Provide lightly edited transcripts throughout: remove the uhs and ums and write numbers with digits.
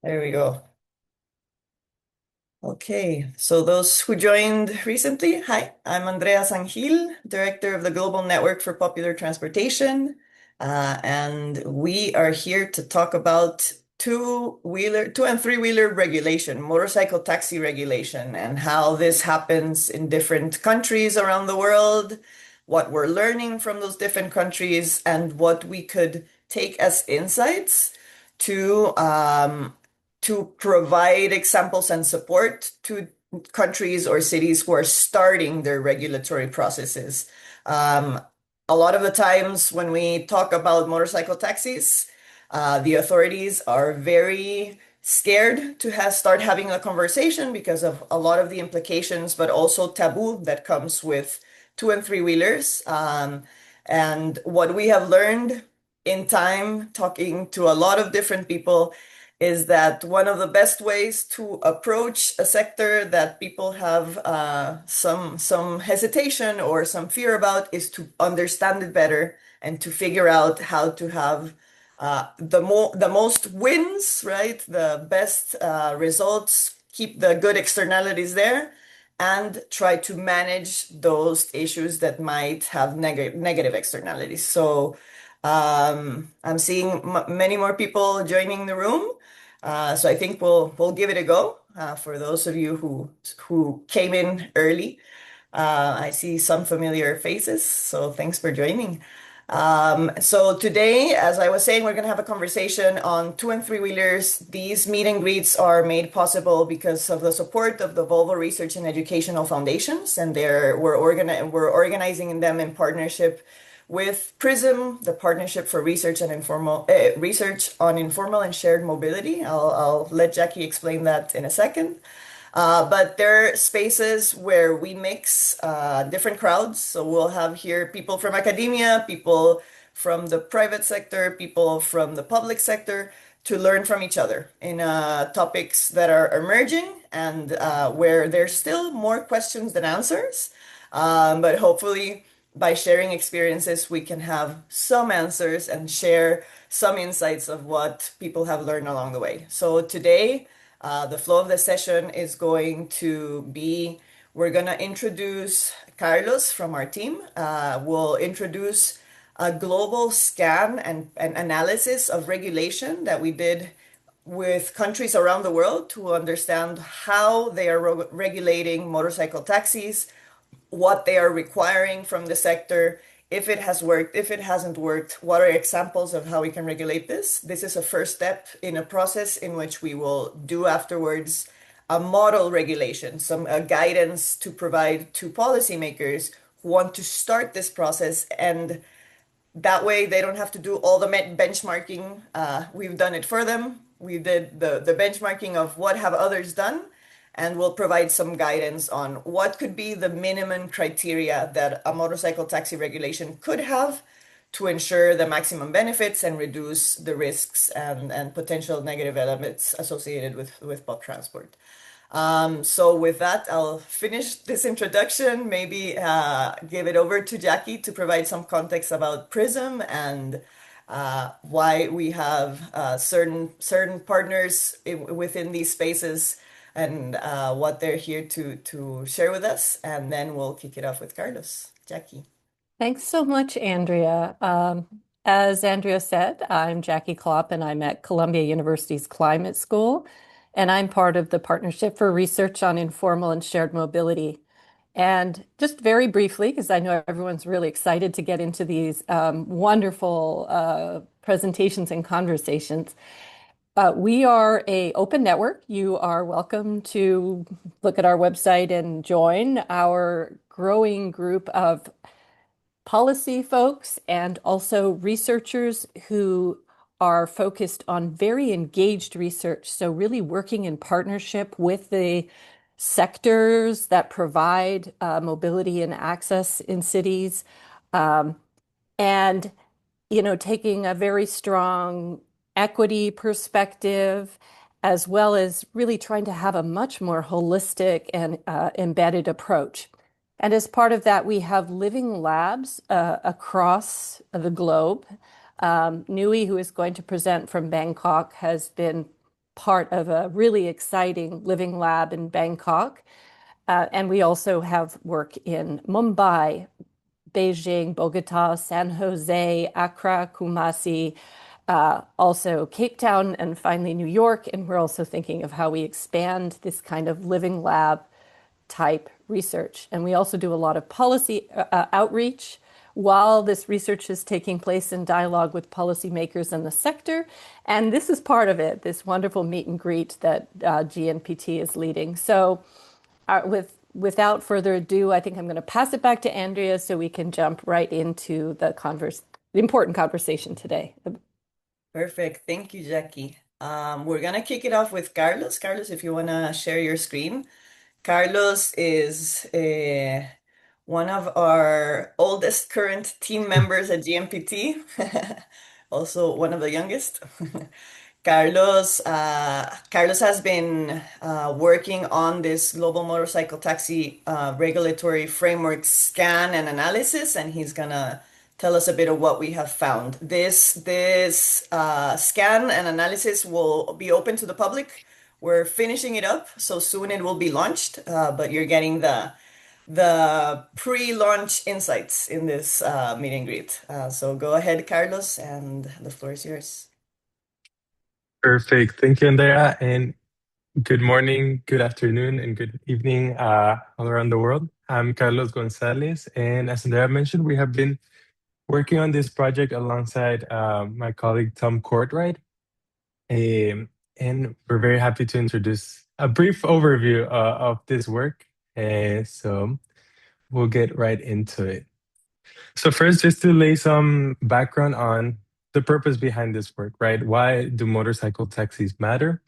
There we go. Okay, so those who joined recently, hi, I'm Andrea Sangil, Director of the Global Network for Popular Transportation, and we are here to talk about two and three-wheeler regulation, motorcycle taxi regulation, and how this happens in different countries around the world, what we're learning from those different countries, and what we could take as insights to provide examples and support to countries or cities who are starting their regulatory processes. Um, a lot of the times when we talk about motorcycle taxis, the authorities are very scared to start having a conversation because of a lot of the implications, but also taboo that comes with two and three wheelers. And what we have learned in time, talking to a lot of different people, is that one of the best ways to approach a sector that people have some hesitation or some fear about is to understand it better and to figure out how to have the most wins, right? The best results, keep the good externalities there, and try to manage those issues that might have negative externalities. So I'm seeing many more people joining the room. So I think we'll give it a go. For those of you who came in early, I see some familiar faces, so thanks for joining. So today, as I was saying, we're going to have a conversation on two and three wheelers. These meet and greets are made possible because of the support of the Volvo Research and Educational Foundations, and we're organizing them in partnership with PRISM, the Partnership for Research on Informal and Shared Mobility. I'll let Jackie explain that in a second. But there are spaces where we mix different crowds. So we'll have here people from academia, people from the private sector, people from the public sector to learn from each other in topics that are emerging and where there's still more questions than answers. But hopefully, by sharing experiences, we can have some answers and share some insights of what people have learned along the way. So today, the flow of the session is going to be, we're going to introduce Carlos from our team. We'll introduce a global scan and analysis of regulation that we did with countries around the world to understand how they are regulating motorcycle taxis, what they are requiring from the sector, if it has worked, if it hasn't worked, what are examples of how we can regulate this? This is a first step in a process in which we will do afterwards a model regulation, some guidance to provide to policymakers who want to start this process, and that way they don't have to do all the benchmarking. We've done it for them. We did the benchmarking of what have others done, and we'll provide some guidance on what could be the minimum criteria that a motorcycle taxi regulation could have to ensure the maximum benefits and reduce the risks and potential negative elements associated with public transport. So with that, I'll finish this introduction, maybe give it over to Jackie to provide some context about PRISM and why we have certain partners within these spaces and what they're here to share with us. And then we'll kick it off with Carlos. Jackie. Thanks so much, Andrea. As Andrea said, I'm Jackie Klopp, and I'm at Columbia University's Climate School, and I'm part of the Partnership for Research on Informal and Shared Mobility. And just very briefly, because I know everyone's really excited to get into these wonderful presentations and conversations. We are an open network. You are welcome to look at our website and join our growing group of policy folks and also researchers who are focused on very engaged research. So really working in partnership with the sectors that provide mobility and access in cities. Um, and, taking a very strong equity perspective, as well as really trying to have a much more holistic and embedded approach. And as part of that, we have living labs across the globe Nui, who is going to present from Bangkok, has been part of a really exciting living lab in Bangkok. And we also have work in Mumbai, Beijing, Bogota, San Jose, Accra, Kumasi, also Cape Town, and finally New York. And we're also thinking of how we expand this kind of living lab type research. And we also do a lot of policy outreach while this research is taking place in dialogue with policymakers in the sector. And this is part of it, this wonderful meet and greet that GNPT is leading. So without further ado, I think I'm going to pass it back to Andrea so we can jump right into the important conversation today. Perfect. Thank you, Jackie. We're gonna kick it off with Carlos. Carlos, if you wanna share your screen. Carlos is one of our oldest current team members at GMPT, also one of the youngest. Carlos has been working on this global motorcycle taxi regulatory framework scan and analysis, and he's gonna tell us a bit of what we have found. This scan and analysis will be open to the public. We're finishing it up, so soon it will be launched, but you're getting the pre-launch insights in this meet and greet. So go ahead, Carlos, and the floor is yours. Perfect. Thank you, Andrea. And good morning, good afternoon, and good evening all around the world. I'm Carlos Gonzalez. And as Andrea mentioned, we have been working on this project alongside my colleague Tom Courtright. And we're very happy to introduce a brief overview of this work. So we'll get right into it. So first, just to lay some background on the purpose behind this work, right? Why do motorcycle taxis matter?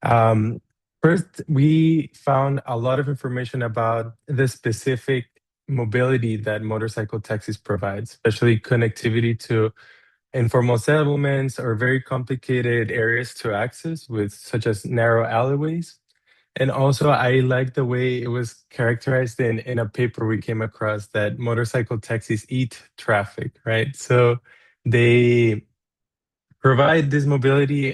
Um, First, we found a lot of information about the specific mobility that motorcycle taxis provide, especially connectivity to informal settlements or very complicated areas to access with such as narrow alleyways. And also, I like the way it was characterized in a paper we came across that motorcycle taxis eat traffic, right? So they provide this mobility,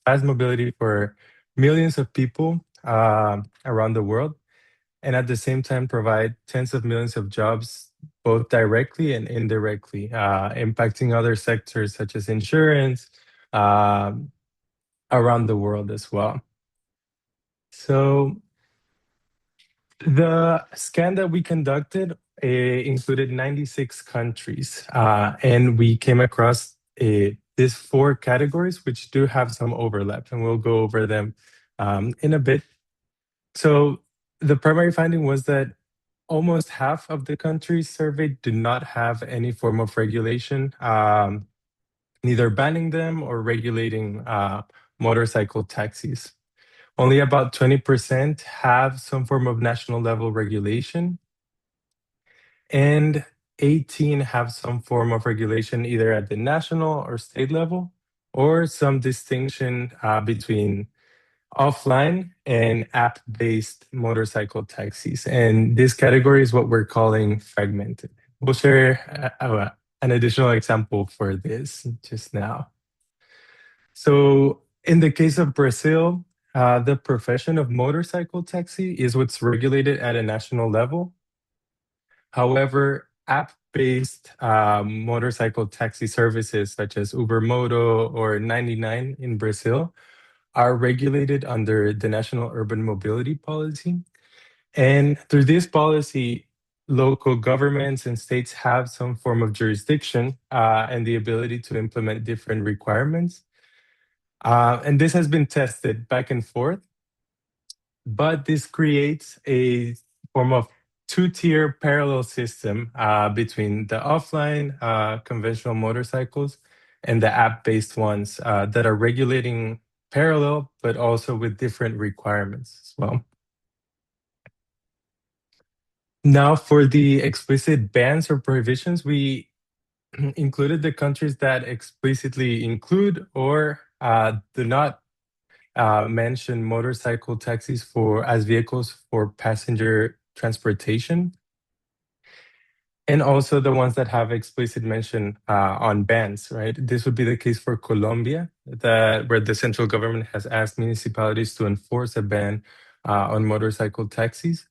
fast mobility for millions of people around the world, and at the same time provide tens of millions of jobs, both directly and indirectly, impacting other sectors such as insurance around the world as well. So the scan that we conducted included 96 countries, and we came across these four categories, which do have some overlap, and we'll go over them in a bit. So the primary finding was that almost half of the countries surveyed do not have any form of regulation, neither banning them or regulating motorcycle taxis. Only about 20% have some form of national level regulation, and 18 have some form of regulation either at the national or state level, or some distinction between offline and app-based motorcycle taxis. And this category is what we're calling fragmented. We'll share an additional example for this just now. So in the case of Brazil, the profession of motorcycle taxi is what's regulated at a national level. However, app-based motorcycle taxi services such as Ubermoto or 99 in Brazil are regulated under the National Urban Mobility Policy. And through this policy, local governments and states have some form of jurisdiction and the ability to implement different requirements. And this has been tested back and forth, but this creates a form of two-tier parallel system between the offline conventional motorcycles and the app-based ones that are regulating parallel, but also with different requirements as well. Now, for the explicit bans or prohibitions, we included the countries that explicitly include or do not mention motorcycle taxis as vehicles for passenger transportation. and also the ones that have explicit mention on bans, right? This would be the case for Colombia, where the central government has asked municipalities to enforce a ban on motorcycle taxis.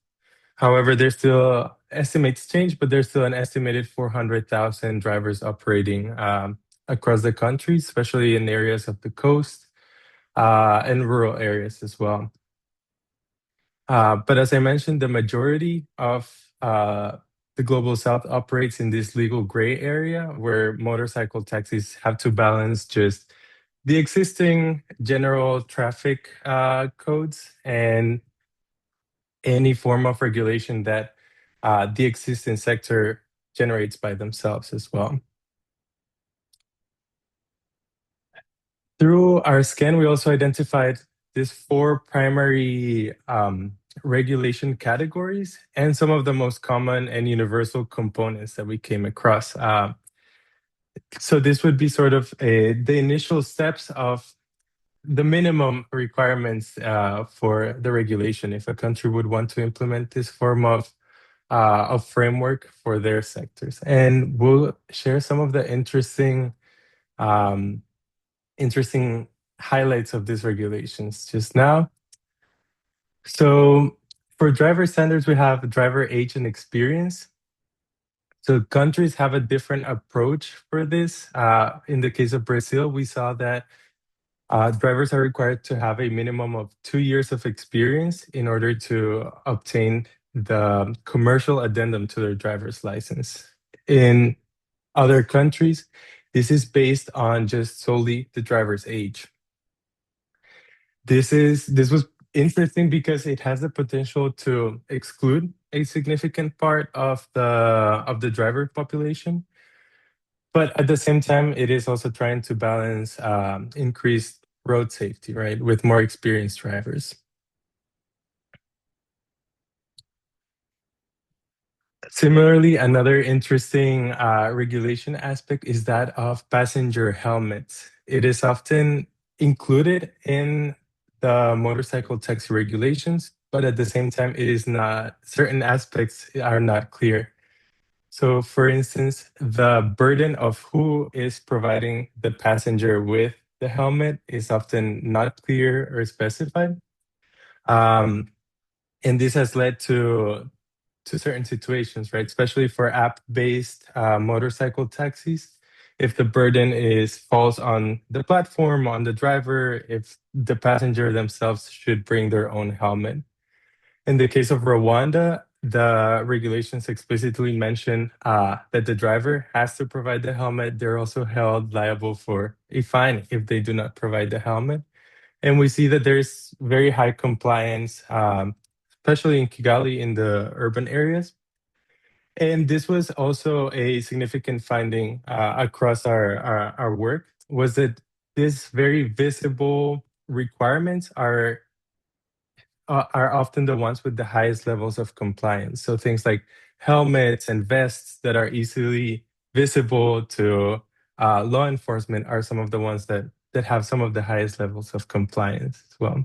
However, there's still estimates change, but there's still an estimated 400,000 drivers operating across the country, especially in areas of the coast and rural areas as well. But as I mentioned, the majority of the Global South operates in this legal gray area where motorcycle taxis have to balance just the existing general traffic codes and any form of regulation that the existing sector generates by themselves as well. Through our scan, we also identified these four primary regulation categories and some of the most common and universal components that we came across. So this would be sort of the initial steps of the minimum requirements for the regulation if a country would want to implement this form of framework for their sectors. And we'll share some of the um, interesting highlights of these regulations just now. So for driver standards, we have driver age and experience. So countries have a different approach for this. In the case of Brazil, we saw that drivers are required to have a minimum of 2 years of experience in order to obtain the commercial addendum to their driver's license. In other countries, this is based on just solely the driver's age. This was interesting because it has the potential to exclude a significant part of the driver population. But at the same time, it is also trying to balance increased road safety, right, with more experienced drivers. Similarly, another interesting regulation aspect is that of passenger helmets. It is often included in the motorcycle taxi regulations, but at the same time, it is not, certain aspects are not clear. So, for instance, the burden of who is providing the passenger with the helmet is often not clear or specified. Um, and this has led to certain situations, right? Especially for app-based motorcycle taxis. If the burden falls on the platform, on the driver, if the passenger themselves should bring their own helmet. In the case of Rwanda, the regulations explicitly mention that the driver has to provide the helmet. They're also held liable for a fine if they do not provide the helmet. And we see that there's very high compliance, especially in Kigali in the urban areas. And this was also a significant finding across our work, was that these very visible requirements are often the ones with the highest levels of compliance. So things like helmets and vests that are easily visible to law enforcement are some of the ones that have some of the highest levels of compliance as well.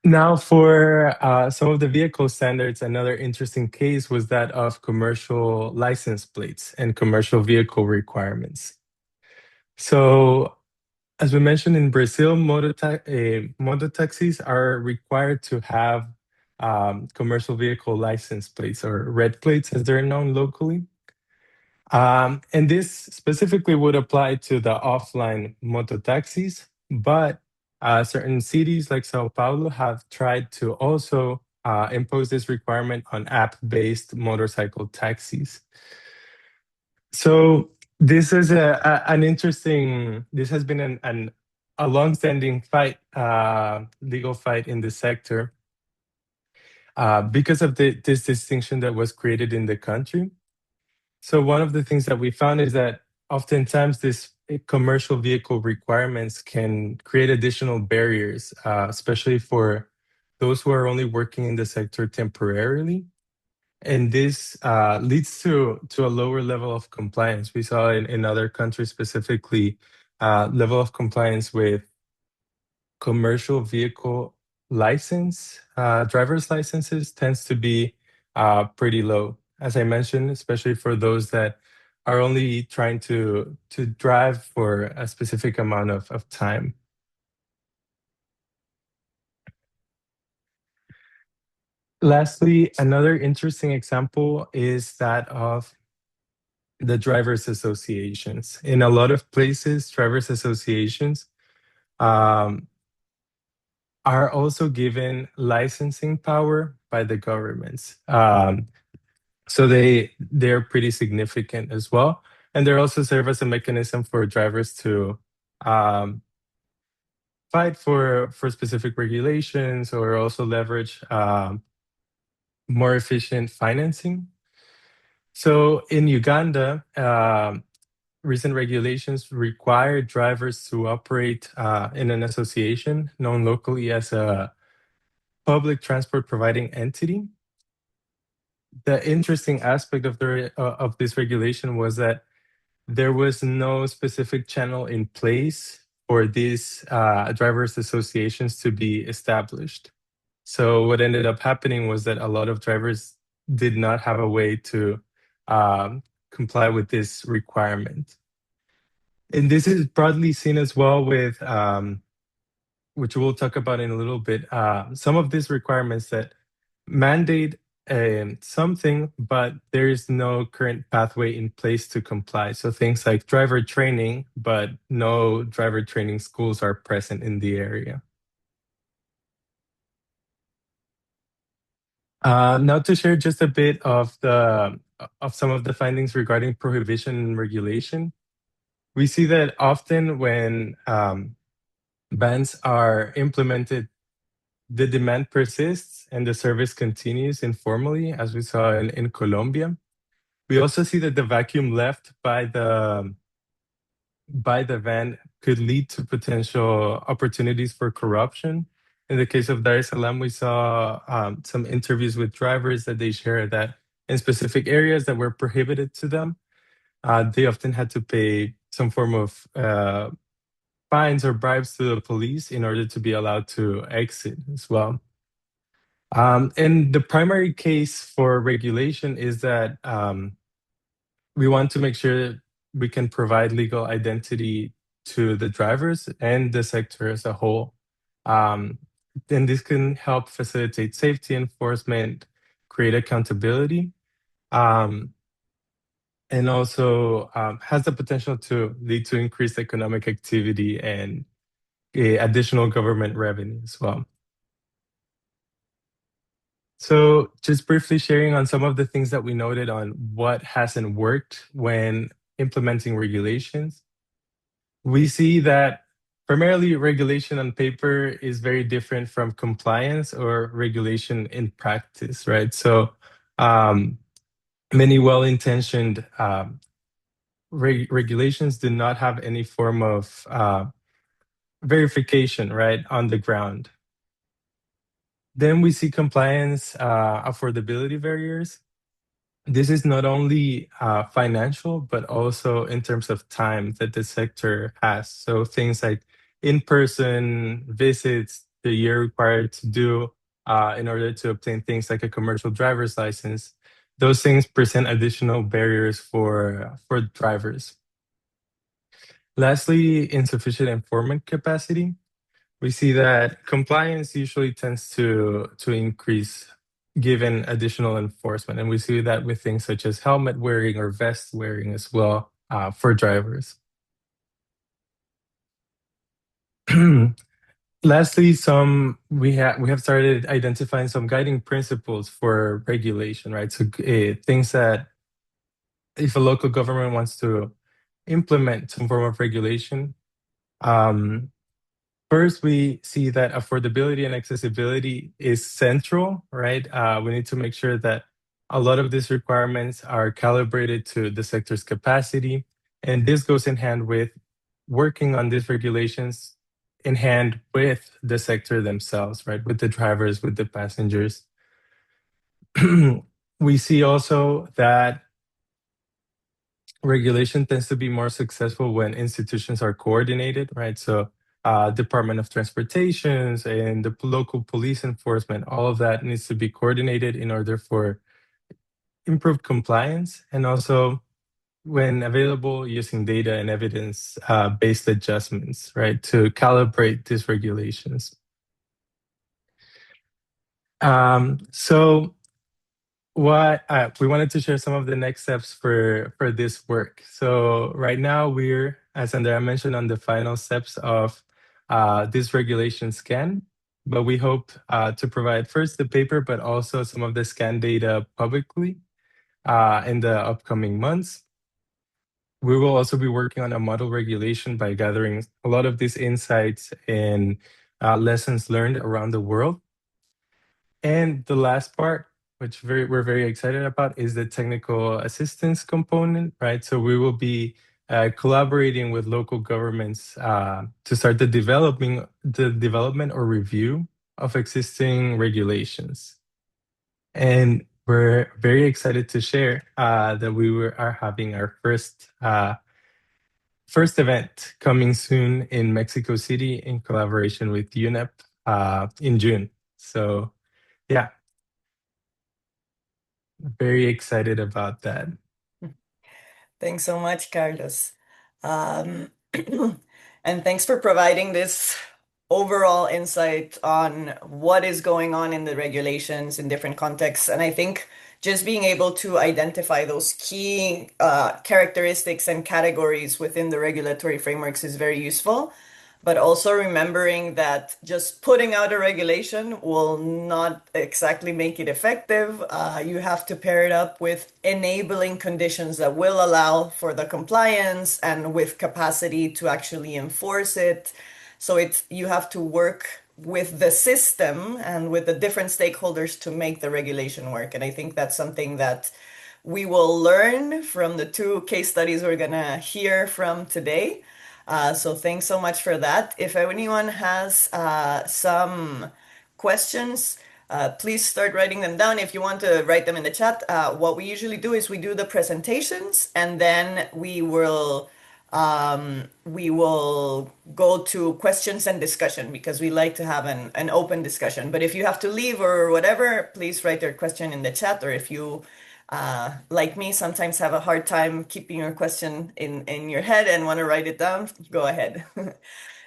Now, for some of the vehicle standards, another interesting case was that of commercial license plates and commercial vehicle requirements. So, as we mentioned in Brazil, mototaxis are required to have commercial vehicle license plates, or red plates as they're known locally. And this specifically would apply to the offline mototaxis, but certain cities like Sao Paulo have tried to also impose this requirement on app-based motorcycle taxis. So this is an interesting, this has been a long-standing fight, legal fight in the sector because of this distinction that was created in the country. So one of the things that we found is that oftentimes this commercial vehicle requirements can create additional barriers, especially for those who are only working in the sector temporarily. And this leads to a lower level of compliance. We saw in other countries specifically, level of compliance with commercial vehicle license, driver's licenses tends to be pretty low, as I mentioned, especially for those that are only trying to drive for a specific amount of time. Lastly, another interesting example is that of the drivers associations. In a lot of places, drivers associations um, are also given licensing power by the governments. So they're pretty significant as well. And they also serve as a mechanism for drivers to um, fight for specific regulations or also leverage more efficient financing. So in Uganda, recent regulations require drivers to operate in an association known locally as a public transport providing entity. The interesting aspect of this regulation was that there was no specific channel in place for these drivers associations to be established. So what ended up happening was that a lot of drivers did not have a way to comply with this requirement. And this is broadly seen as well with, which we'll talk about in a little bit, some of these requirements that mandate something, but there is no current pathway in place to comply. So things like driver training, but no driver training schools are present in the area. Now to share just a bit of some of the findings regarding prohibition and regulation. We see that often when bans are implemented, the demand persists and the service continues informally, as we saw in Colombia. We also see that the vacuum left by the ban could lead to potential opportunities for corruption. In the case of Dar es Salaam, we saw some interviews with drivers that they share that in specific areas that were prohibited to them, they often had to pay some form of fines or bribes to the police in order to be allowed to exit as well. And the primary case for regulation is that we want to make sure we can provide legal identity to the drivers and the sector as a whole. And this can help facilitate safety enforcement, create accountability, and also has the potential to lead to increased economic activity and additional government revenue as well. So just briefly sharing on some of the things that we noted on what hasn't worked when implementing regulations. We see that primarily regulation on paper is very different from compliance or regulation in practice, right? So many well-intentioned regulations do not have any form of verification, right, on the ground. Then we see compliance affordability barriers. This is not only financial, but also in terms of time that the sector has. So things like in-person visits, the year required to do in order to obtain things like a commercial driver's license, those things present additional barriers for drivers. Lastly, insufficient enforcement capacity. We see that compliance usually tends to increase given additional enforcement. And we see that with things such as helmet wearing or vest wearing as well for drivers. Lastly, we have started identifying some guiding principles for regulation, right? So things that if a local government wants to implement some form of regulation, first, we see that affordability and accessibility is central, right? We need to make sure that a lot of these requirements are calibrated to the sector's capacity. And this goes in hand with working on these regulations in hand with the sector themselves, right? With the drivers, with the passengers. We see also that regulation tends to be more successful when institutions are coordinated, right? So Department of Transportations and the local police enforcement, all of that needs to be coordinated in order for improve compliance, and also, when available, using data and evidence-based adjustments, right, to calibrate these regulations. So what we wanted to share some of the next steps for this work. So right now we're, as Andrea mentioned, on the final steps of this regulation scan, but we hope to provide first the paper, but also some of the scan data publicly in the upcoming months. We will also be working on a model regulation by gathering a lot of these insights and lessons learned around the world. And the last part, which we're very excited about, is the technical assistance component, right? So we will be collaborating with local governments to start the development or review of existing regulations. And we're very excited to share that are having our first event coming soon in Mexico City in collaboration with UNEP in June. So yeah, very excited about that. Thanks so much, Carlos. And thanks for providing this overall insight on what is going on in the regulations in different contexts. And I think just being able to identify those key characteristics and categories within the regulatory frameworks is very useful. But also remembering that just putting out a regulation will not exactly make it effective. You have to pair it up with enabling conditions that will allow for the compliance and with capacity to actually enforce it. So you have to work with the system and with the different stakeholders to make the regulation work. And I think that's something that we will learn from the two case studies we're gonna hear from today. So thanks so much for that. If anyone has some questions, please start writing them down. If you want to write them in the chat, what we usually do is we do the presentations and then we will go to questions and discussion because we like to have an open discussion. But if you have to leave or whatever, please write your question in the chat, or if you like me, sometimes have a hard time keeping your question in your head and want to write it down, go ahead.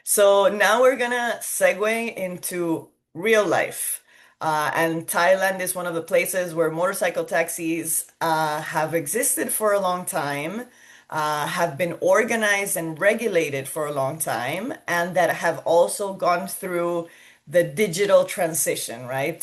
So now we're gonna segue into real life. And Thailand is one of the places where motorcycle taxis have existed for a long time, have been organized and regulated for a long time, and that have also gone through the digital transition, right?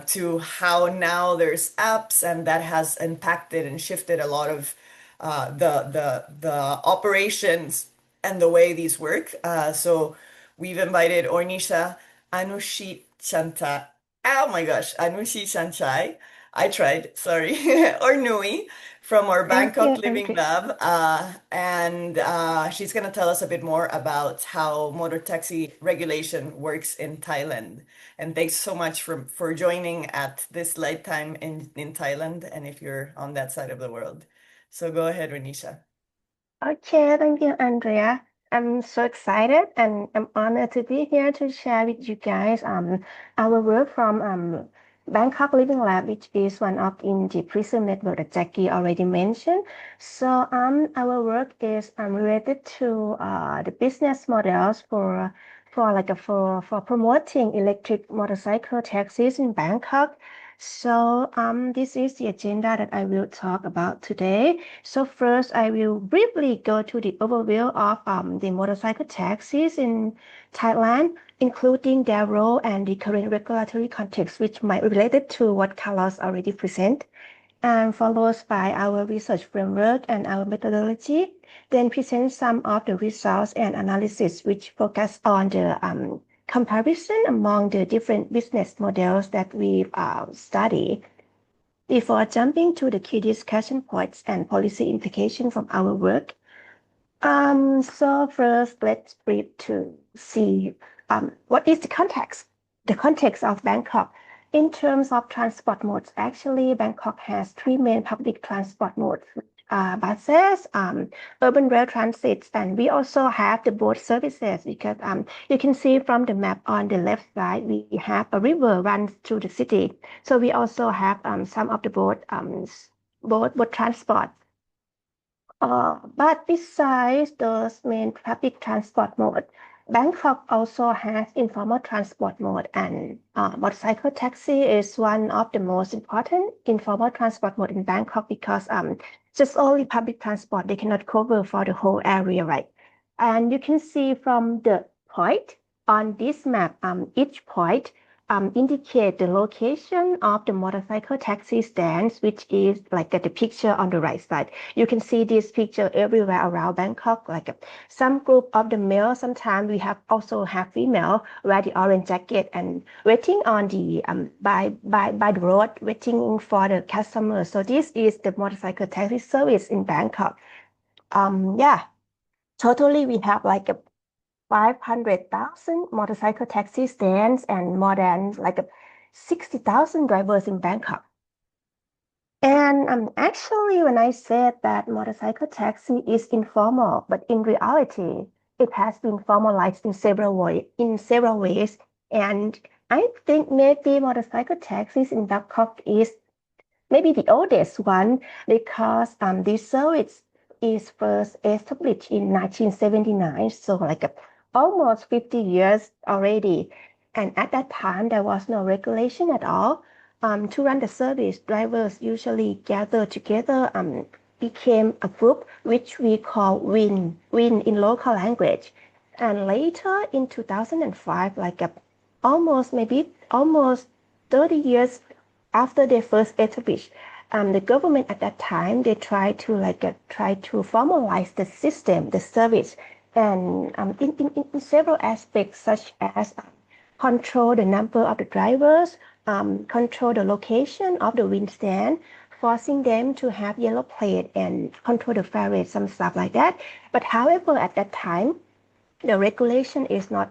To how now there's apps, and that has impacted and shifted a lot of the operations and the way these work. So we've invited Ornisha Anuchitchanchai. Oh my gosh, Anuchitchanchai. I tried, sorry, or Nui from our Thank Bangkok you, Living Andrea. Lab. And she's going to tell us a bit more about how motor taxi regulation works in Thailand. And thanks so much for joining at this late time in Thailand, and if you're on that side of the world. So go ahead, Renisha. Okay, thank you, Andrea. I'm so excited and I'm honored to be here to share with you guys our work from Bangkok Living Lab, which is one of in the PRISM network that Jackie already mentioned. So our work is related to the business models for promoting electric motorcycle taxis in Bangkok. So this is the agenda that I will talk about today. So first, I will briefly go to the overview of the motorcycle taxis in Thailand, including their role and the current regulatory context, which might be related to what Carlos already presented, and followed by our research framework and our methodology. Then present some of the results and analysis, which focus on the comparison among the different business models that we've studied. Before jumping to the key discussion points and policy implications from our work, so first let's brief to see what is the context. The context of Bangkok. In terms of transport modes, actually Bangkok has three main public transport modes. Buses, urban rail transits, and we also have the boat services because you can see from the map on the left side, we have a river runs through the city. So we also have some of the boat both transport. But besides those main public transport mode, Bangkok also has informal transport mode, and motorcycle taxi is one of the most important informal transport mode in Bangkok because just only public transport they cannot cover for the whole area, right? And you can see from the point on this map, each point indicate the location of the motorcycle taxi stands, which is like the picture on the right side. You can see this picture everywhere around Bangkok, like some group of the male. Sometimes we also have female wear the orange jacket and waiting on the by the road, waiting for the customer. So this is the motorcycle taxi service in Bangkok. Yeah, totally we have like 500,000 motorcycle taxi stands and more than like 60,000 drivers in Bangkok. And actually, when I said that motorcycle taxi is informal, but in reality, it has been formalized in several ways. And I think maybe motorcycle taxis in Bangkok is maybe the oldest one because this service is first established in 1979, so like almost 50 years already. And at that time, there was no regulation at all. To run the service, drivers usually gather together, became a group, which we call WIN in local language. And later in 2005, like almost 30 years after they first established, the government at that time they tried to formalize the system, the service, and in several aspects such as control the number of the drivers, control the location of the wind stand, forcing them to have yellow plate and control the fare rate, some stuff like that. But however, at that time, the regulation is not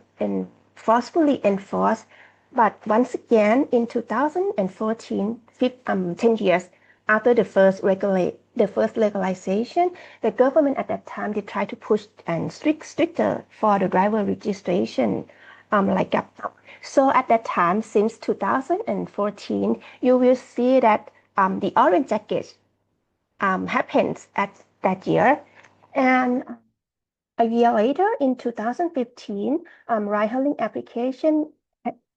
forcefully enforced. But once again, in 2014, 10 years after the first legalization, the government at that time they tried to push and stricter for the driver registration, So at that time, since 2014, you will see that the orange jacket happens at that year, and a year later, in 2015, ride-hailing application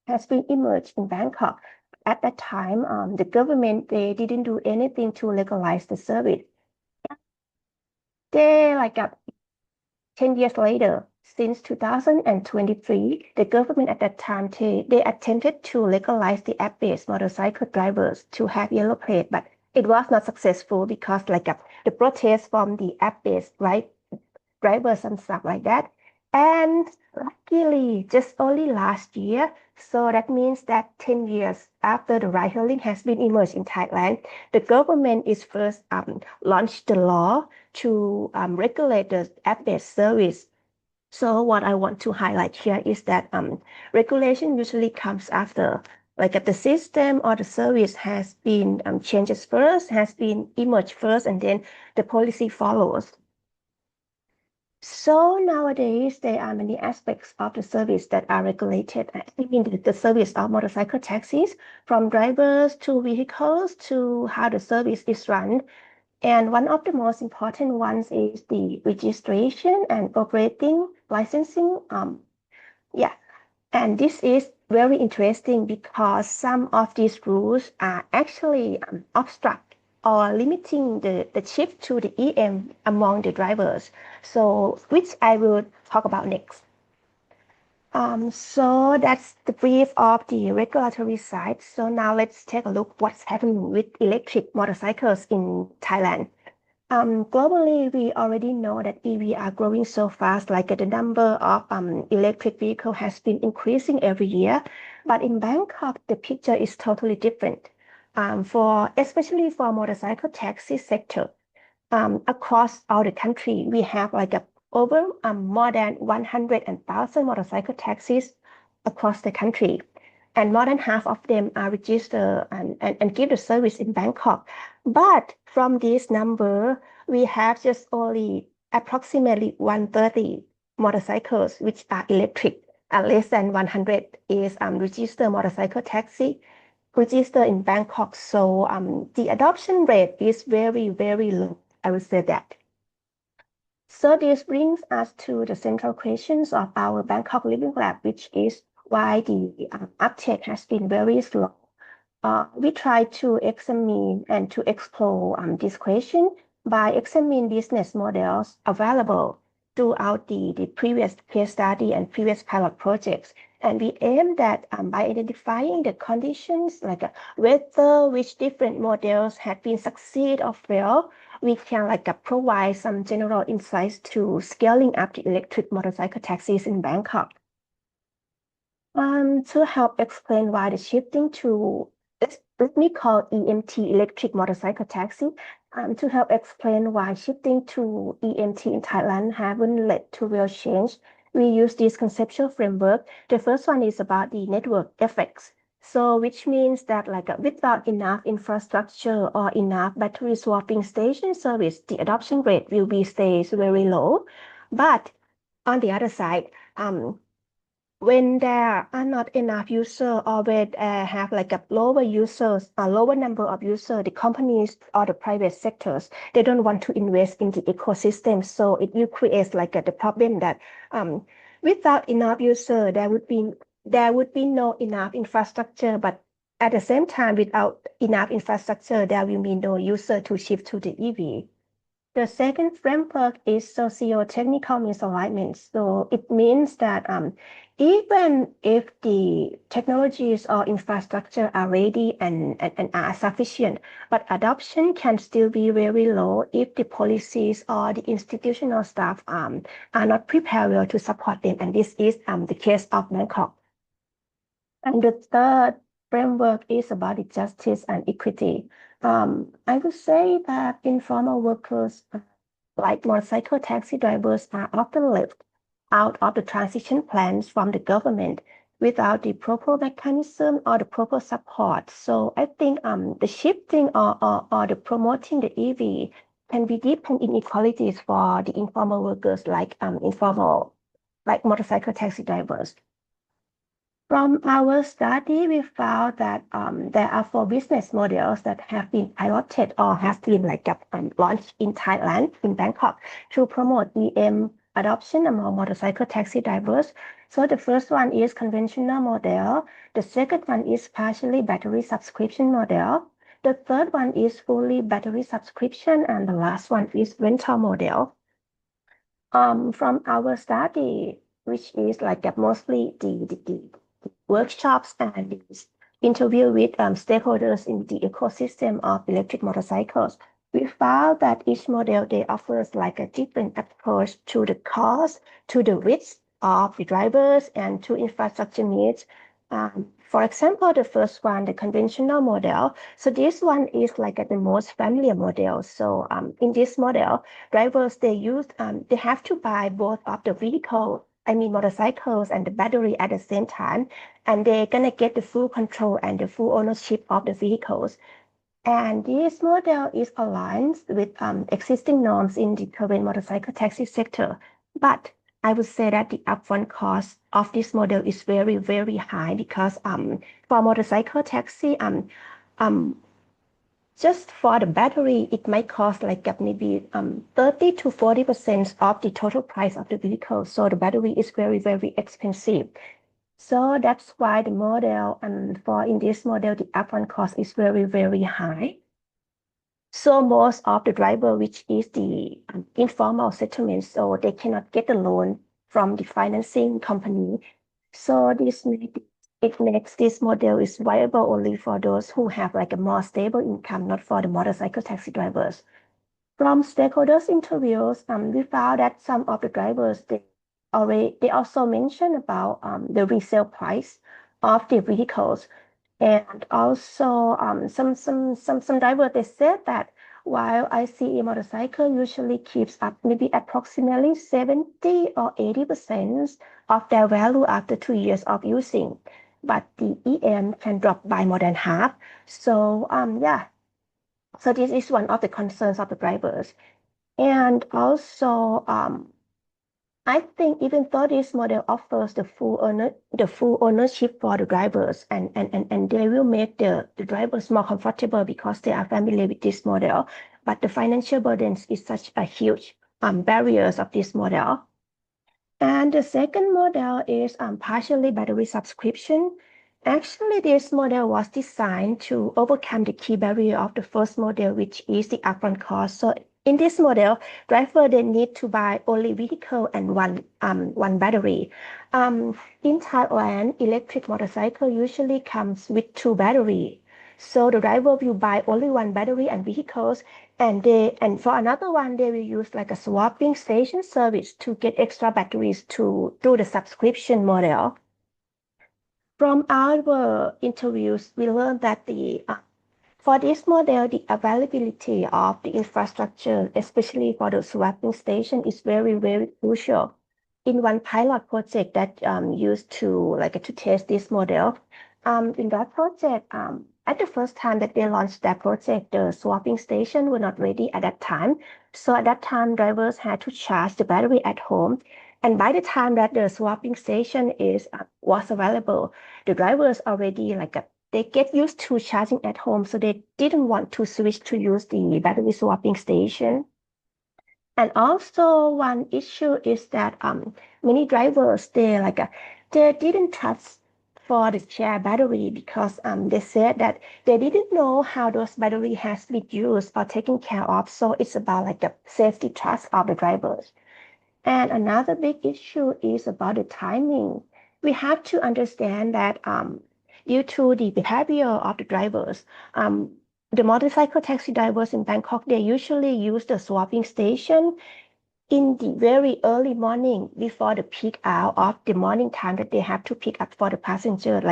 has been emerged in Bangkok. At that time, the government they didn't do anything to legalize the service. They 10 years later, since 2023, the government at that time they attempted to legalize the app-based motorcycle drivers to have yellow plate, but it was not successful because the protest from the app-based drivers and stuff like that. And luckily, just only last year, so that means that 10 years after the ride-hailing has been emerged in Thailand, the government is first launched the law to regulate the app-based service. So what I want to highlight here is that regulation usually comes after, the system or the service has been changes first, has been emerged first, and then the policy follows. So nowadays, there are many aspects of the service that are regulated. I mean, the service of motorcycle taxis, from drivers to vehicles to how the service is run. And one of the most important ones is the registration and operating licensing. And this is very interesting because some of these rules are actually obstruct or limiting the shift to the EM among the drivers. So, which I will talk about next. So that's the brief of the regulatory side. So now let's take a look what's happening with electric motorcycles in Thailand. Globally, we already know that EV are growing so fast, the number of electric vehicles has been increasing every year. But in Bangkok, the picture is totally different. Especially for motorcycle taxi sector, across all the country, we have over more than 100,000 motorcycle taxis across the country. And more than half of them are registered and give the service in Bangkok. But from this number, we have just only approximately 130 motorcycles which are electric, and less than 100 is registered motorcycle taxi. registered in Bangkok. So the adoption rate is very, very low. I would say that. So this brings us to the central questions of our Bangkok Living Lab, which is why the uptake has been very slow. We try to examine and to explore this question by examining business models available throughout the previous case study and previous pilot projects. And we aim that by identifying the conditions, like whether which different models have been succeed or fail, we can provide some general insights to scaling up the electric motorcycle taxis in Bangkok. To help explain why the shifting to, let me call EMT, electric motorcycle taxi, to help explain why shifting to EMT in Thailand haven't led to real change, we use this conceptual framework. The first one is about the network effects. So which means that without enough infrastructure or enough battery swapping station service, the adoption rate will be stays very low. But on the other side, when there are not enough users or when have lower users, a lower number of users, the companies or the private sectors, they don't want to invest in the ecosystem. So it will create the problem that without enough users, there would be no enough infrastructure, but at the same time, without enough infrastructure, there will be no user to shift to the EV. The second framework is socio-technical misalignment. So it means that even if the technologies or infrastructure are ready and are sufficient, but adoption can still be very low if the policies or the institutional staff are not prepared well to support them. And this is the case of Bangkok. And the third framework is about the justice and equity. I would say that informal workers like motorcycle taxi drivers are often left out of the transition plans from the government without the proper mechanism or the proper support. So I think the shifting or the promoting the EV can be deepen inequalities for the informal workers like motorcycle taxi drivers. From our study, we found that there are 4 business models that have been piloted or have been launched in Thailand, in Bangkok, to promote EM adoption among motorcycle taxi drivers. So the first one is conventional model. The second one is partially battery subscription model. The third one is fully battery subscription, and the last one is rental model. From our study, which is mostly the workshops and the interview with stakeholders in the ecosystem of electric motorcycles, we found that each model they offers a different approach to the cost, to the risk of the drivers, and to infrastructure needs. For example, the first one, the conventional model. So this one is the most familiar model. So in this model, drivers they have to buy both of the vehicle, motorcycles and the battery at the same time, and they're gonna get the full control and the full ownership of the vehicles. And this model is aligned with existing norms in the current motorcycle taxi sector. But I would say that the upfront cost of this model is very, very high because for motorcycle taxi, just for the battery, it might cost maybe 30 to 40% of the total price of the vehicle. So the battery is very, very expensive. So that's why the model, and in this model, the upfront cost is very, very high. So most of the driver, which is the informal settlement, so they cannot get a loan from the financing company. So it makes this model is viable only for those who have a more stable income, not for the motorcycle taxi drivers. From stakeholders interviews, we found that some of the drivers they also mentioned about the resale price of the vehicles, and also some drivers they said that while ICE motorcycle usually keeps up maybe approximately 70 or 80% of their value after 2 years of using, but the EM can drop by more than half. So yeah. So this is one of the concerns of the drivers. And also, I think even though this model offers the full ownership for the drivers and they will make the drivers more comfortable because they are familiar with this model, but the financial burdens is such a huge barriers of this model. And the second model is partially battery subscription. Actually, this model was designed to overcome the key barrier of the first model, which is the upfront cost. So in this model, driver they need to buy only vehicle and one battery. In Thailand, electric motorcycle usually comes with 2 batteries. So the driver will buy only 1 battery and vehicles, and for another one they will use like a swapping station service to get extra batteries to do the subscription model. From our interviews, we learned that for this model, the availability of the infrastructure, especially for the swapping station, is very, very crucial. In one pilot project that used to test this model, in that project, at the first time that they launched that project, the swapping station were not ready at that time. So at that time, drivers had to charge the battery at home. And by the time that the swapping station was available, the drivers already they get used to charging at home, so they didn't want to switch to use the battery swapping station. And also one issue is that many drivers they didn't trust for the share battery because they said that they didn't know how those battery has been used or taken care of. So it's about the safety trust of the drivers. And another big issue is about the timing. We have to understand that due to the behavior of the drivers, the motorcycle taxi drivers in Bangkok, they usually use the swapping station in the very early morning before the peak hour of the morning time that they have to pick up for the passenger.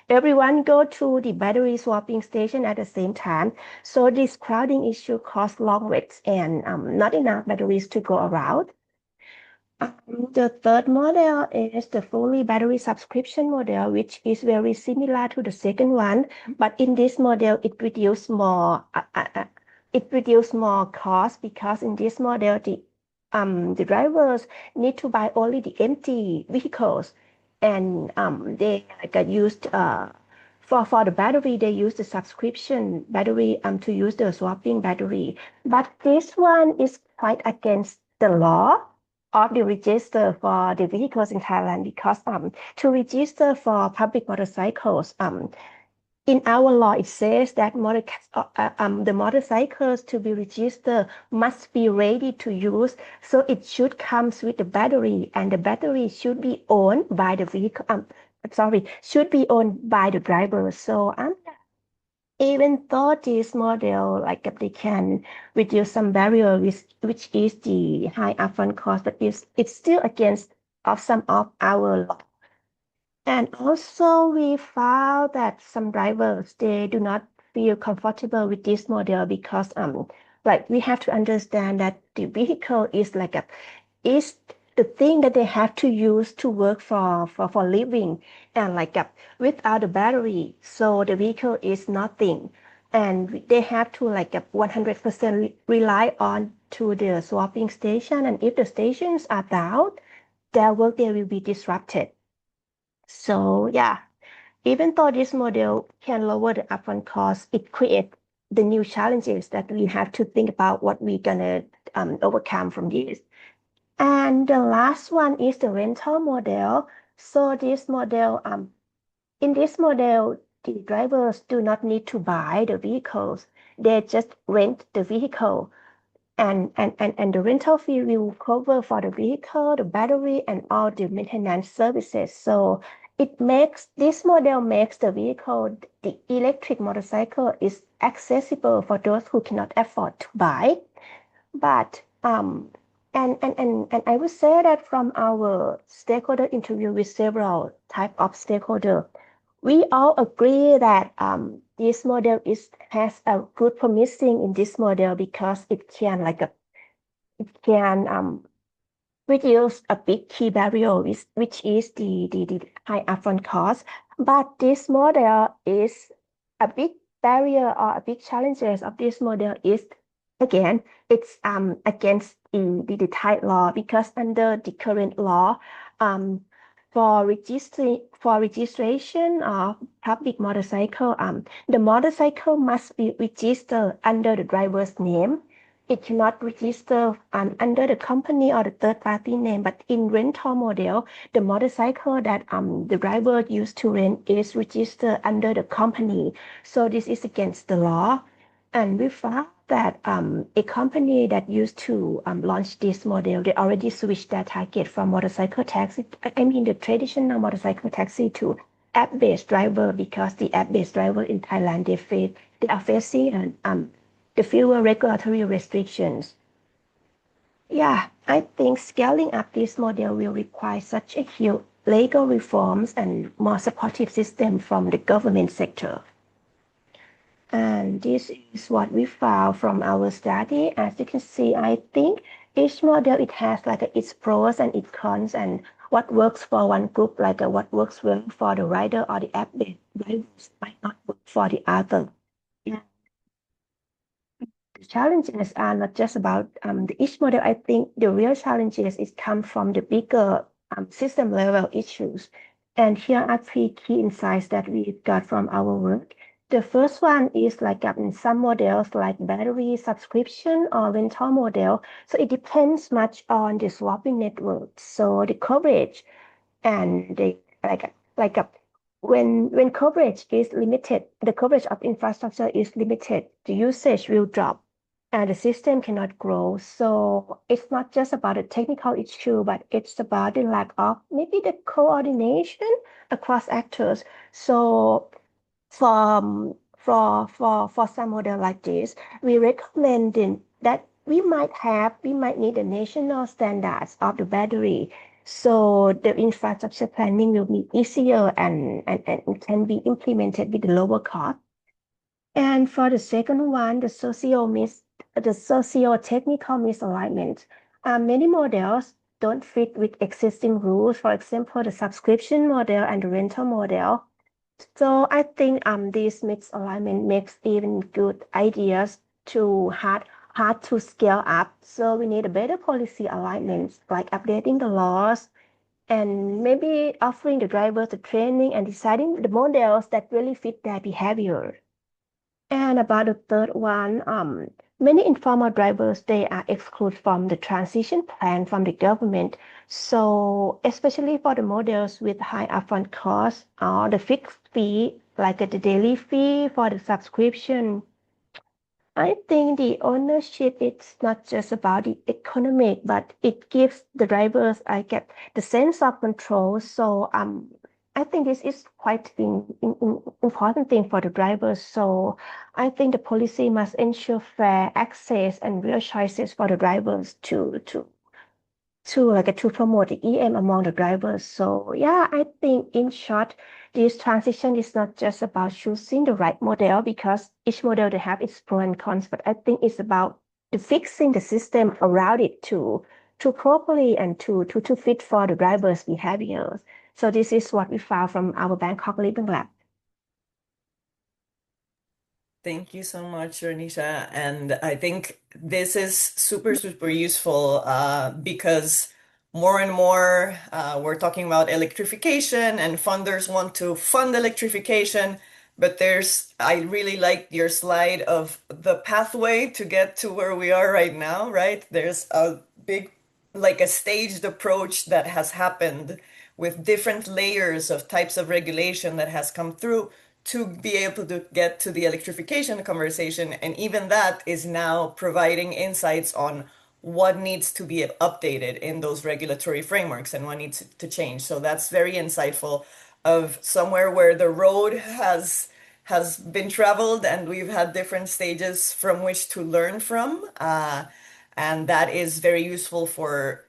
Everyone go to the battery swapping station at the same time. So this crowding issue causes long waits and not enough batteries to go around. The third model is the fully battery subscription model, which is very similar to the second one. But in this model, it reduces more cost because in this model, the drivers need to buy only the empty vehicles, and they used for the battery they use the subscription battery to use the swapping battery. But this one is quite against the law of the register for the vehicles in Thailand because to register for public motorcycles in our law it says that the motorcycles to be registered must be ready to use, so it should come with the battery, and the battery should be owned by the vehicle. Should be owned by the driver. So even though this model they can reduce some barrier which is the high upfront cost, but it's still against of some of our law. And also we found that some drivers they do not feel comfortable with this model because we have to understand that the vehicle is is the thing that they have to use to work for living, and without the battery, so the vehicle is nothing, and they have to 100% rely on to the swapping station, and if the stations are down, their work there will be disrupted. So yeah, even though this model can lower the upfront cost, it creates the new challenges that we have to think about what we're gonna overcome from this. And the last one is the rental model. So this model, in this model, the drivers do not need to buy the vehicles. They just rent the vehicle. And the rental fee will cover for the vehicle, the battery, and all the maintenance services. So this model makes the vehicle, the electric motorcycle, is accessible for those who cannot afford to buy. But and I would say that from our stakeholder interview with several type of stakeholder, we all agree that this model has a good promising in this model because it can reduce a big key barrier which is the high upfront cost. But this model is a big barrier or a big challenges of this model is again it's against the Thai law, because under the current law, for registration of public motorcycle, the motorcycle must be registered under the driver's name. It cannot register under the company or the third party name, but in rental model, the motorcycle that the driver used to rent is registered under the company. So this is against the law. And we found that a company that used to launch this model, they already switched their target from motorcycle taxi, I mean the traditional motorcycle taxi, to app-based driver, because the app-based driver in Thailand, they are facing the fewer regulatory restrictions. Yeah, I think scaling up this model will require such a huge legal reforms and more supportive system from the government sector. And this is what we found from our study. As you can see, I think each model, it has like its pros and its cons, and what works for one group, like what works well for the rider or the app-based drivers might not work for the other. Yeah. The challenges are not just about each model. I think the real challenges is come from the bigger system level issues. And here are three key insights that we got from our work. The first one is like in some models like battery subscription or rental model. So it depends much on the swapping network. So the coverage and the when coverage is limited, the coverage of infrastructure is limited, the usage will drop and the system cannot grow. So it's not just about a technical issue, but it's about the lack of maybe the coordination across actors. So for some model like this, we recommend that we might need the national standards of the battery. So the infrastructure planning will be easier and can be implemented with lower cost. And for the second one, the socio-technical misalignment. Many models don't fit with existing rules. For example, the subscription model and the rental model. So I think this misalignment makes even good ideas too hard to scale up. So we need a better policy alignment, like updating the laws and maybe offering the drivers the training and deciding the models that really fit their behavior. And about the third one, many informal drivers, they are excluded from the transition plan from the government. So especially for the models with high upfront costs or the fixed fee, like the daily fee for the subscription, I think the ownership is not just about the economic, but it gives the drivers, I get the sense of control. So I think this is quite important thing for the drivers. So I think the policy must ensure fair access and real choices for the drivers to promote the EM among the drivers. So yeah, I think in short, this transition is not just about choosing the right model, because each model they have its pros and cons, but I think it's about the fixing the system around it to properly and to fit for the drivers' behaviors. So this is what we found from our Bangkok Living Lab. Thank you so much, Renisha. And I think this is super, super useful because more and more we're talking about electrification and funders want to fund electrification. But I really like your slide of the pathway to get to where we are right now, right? There's a big, like a staged approach that has happened with different layers of types of regulation that has come through to be able to get to the electrification conversation. And even that is now providing insights on what needs to be updated in those regulatory frameworks and what needs to change. So that's very insightful of somewhere where the road has been traveled and we've had different stages from which to learn from. And that is very useful for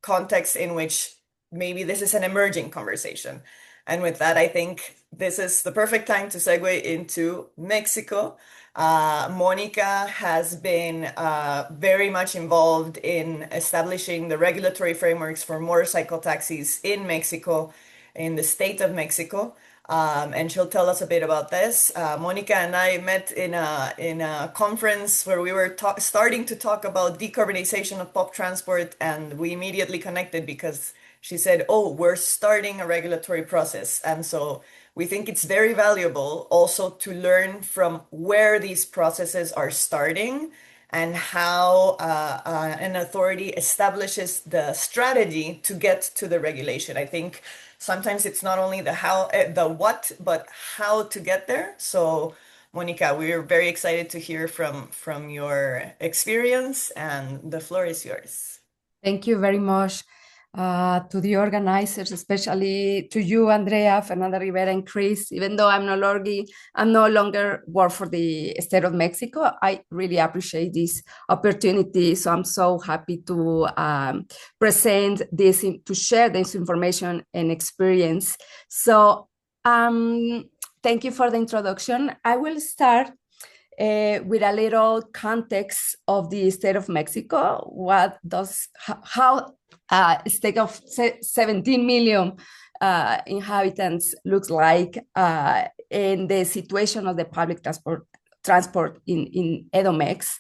context in which maybe this is an emerging conversation. And with that, I think this is the perfect time to segue into Mexico. Monica has been very much involved in establishing the regulatory frameworks for motorcycle taxis in Mexico, in the state of Mexico. and she'll tell us a bit about this. Monica and I met in a conference where we were starting to talk about decarbonization of pop transport, and we immediately connected because she said, "Oh, we're starting a regulatory process," and so we think it's very valuable also to learn from where these processes are starting and how an authority establishes the strategy to get to the regulation. I think sometimes it's not only the how, the what, but how to get there. So, Monica, we're very excited to hear from your experience, and the floor is yours. Thank you very much to the organizers, especially to you, Andrea, Fernanda Rivera, and Chris. Even though I'm no longer work for the state of Mexico, I really appreciate this opportunity. So I'm so happy to present this, to share this information and experience. So thank you for the introduction. I will start with a little context of the state of Mexico. How a state of 17 million inhabitants looks like, and the situation of the public transport in EDOMEX,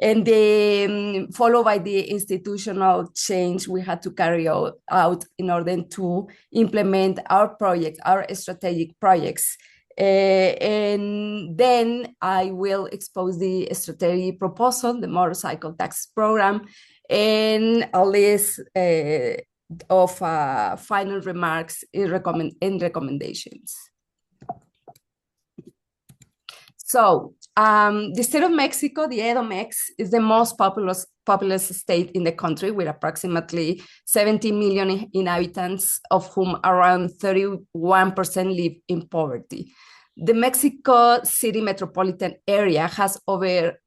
and then followed by the institutional change we had to carry out in order to implement our strategic projects. And then I will expose the strategy proposal, the motorcycle tax program, and a list of final remarks and recommendations. So the state of Mexico, the EDOMEX, is the most populous state in the country, with approximately 70 million inhabitants, of whom around 31% live in poverty. The Mexico City metropolitan area has over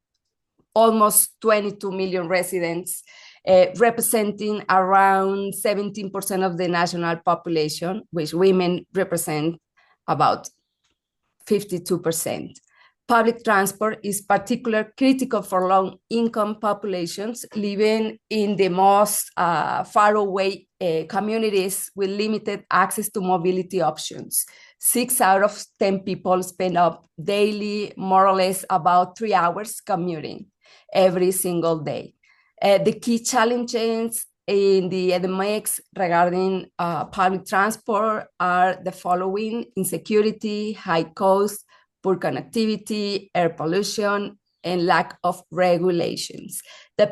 almost 22 million residents, representing around 17% of the national population, which women represent about 52%. Public transport is particularly critical for low-income populations living in the most far-away communities with limited access to mobility options. 6 out of 10 people spend up daily, more or less, about 3 hours commuting every single day. The key challenges in the EDOMEX regarding public transport are the following: insecurity, high cost, poor connectivity, air pollution, and lack of regulations. The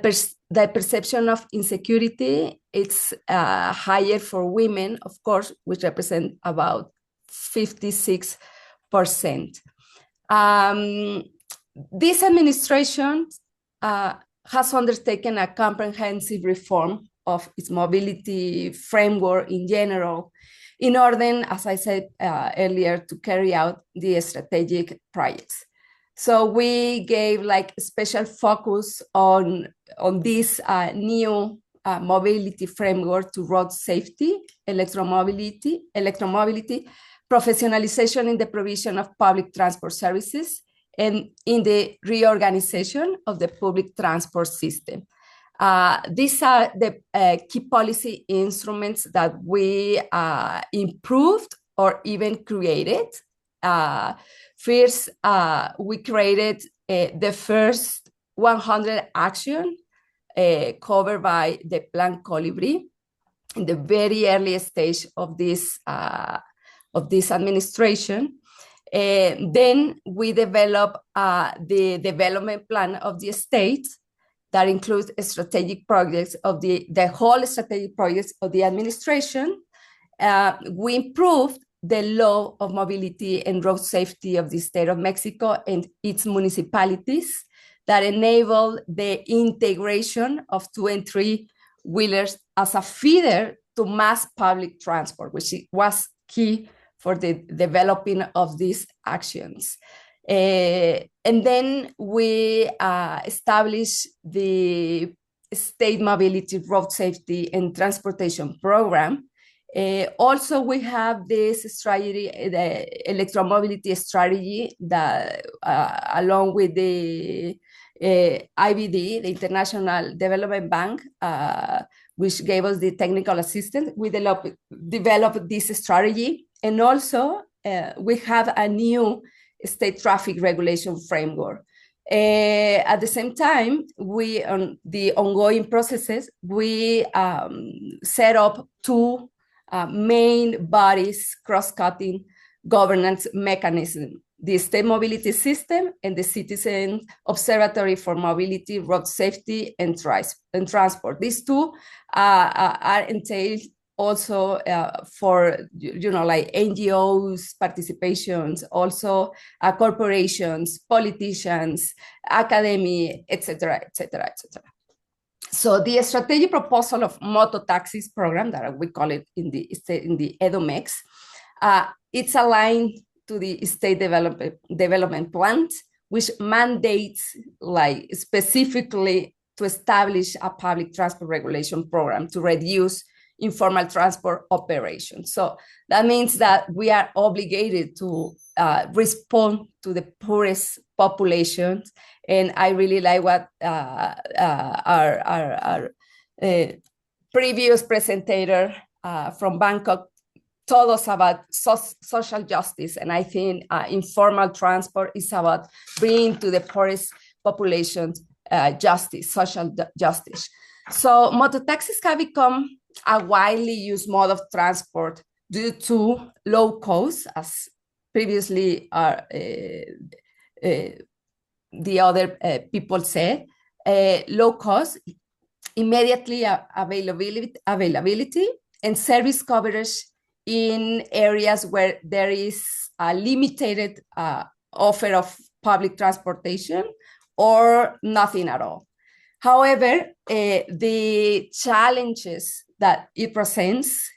perception of insecurity is higher for women, of course, which represent about 56%. This administration has undertaken a comprehensive reform of its mobility framework in general, in order, as I said earlier, to carry out the strategic projects. So we gave special focus on this new mobility framework to road safety, electromobility, professionalization in the provision of public transport services, and in the reorganization of the public transport system. These are the key policy instruments that we improved or even created. First, we created the first 100 action covered by the Plan Colibri in the very early stage of this administration. Then we developed the development plan of the state that includes strategic projects of the whole strategic projects of the administration. We improved the law of mobility and road safety of the state of Mexico and its municipalities that enable the integration of 2 and 3 wheelers as a feeder to mass public transport, which was key for the developing of these actions. And then we established the State Mobility, Road Safety, and Transportation Program. Also, we have this strategy, the electromobility strategy, that along with the IBD, the International Development Bank, which gave us the technical assistance, we developed this strategy. And also, we have a new state traffic regulation framework. At the same time, we on the ongoing processes, we set up two main bodies cross-cutting governance mechanism: the State Mobility System and the Citizen Observatory for Mobility, Road Safety, and Transport. These two are entailed also for, like NGOs, participations, also corporations, politicians, academy, etc., etc., etc. So the strategic proposal of moto taxis program, that we call it in the EDOMEX, it's aligned to the state development plans, which mandates, like, specifically to establish a public transport regulation program to reduce informal transport operations. So that means that we are obligated to respond to the poorest populations. And I really like what our previous presenter from Bangkok told us about social justice. And I think informal transport is about bringing to the poorest populations justice, social justice. So mototaxis have become a widely used mode of transport due to low cost, as previously the other people said, low cost, immediately availability, and service coverage in areas where there is a limited offer of public transportation or nothing at all. However, the challenges that it presents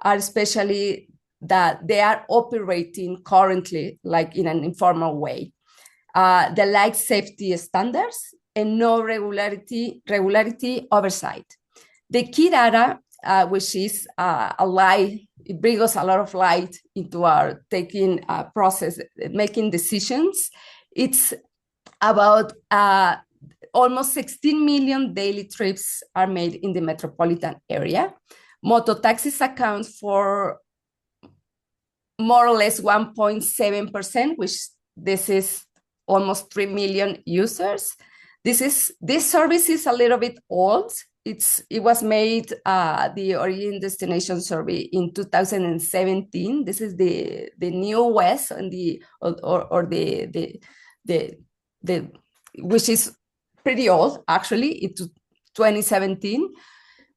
are especially that they are operating currently like in an informal way. The lack safety standards and no regularity oversight. The key data, which is a light, it brings us a lot of light into our taking process, making decisions. It's about almost 16 million daily trips are made in the metropolitan area. Mototaxis account for more or less 1.7%, which this is almost 3 million users. This service is a little bit old. It was made the origin destination survey in 2017. This is the new West and the which is pretty old, actually. It's 2017.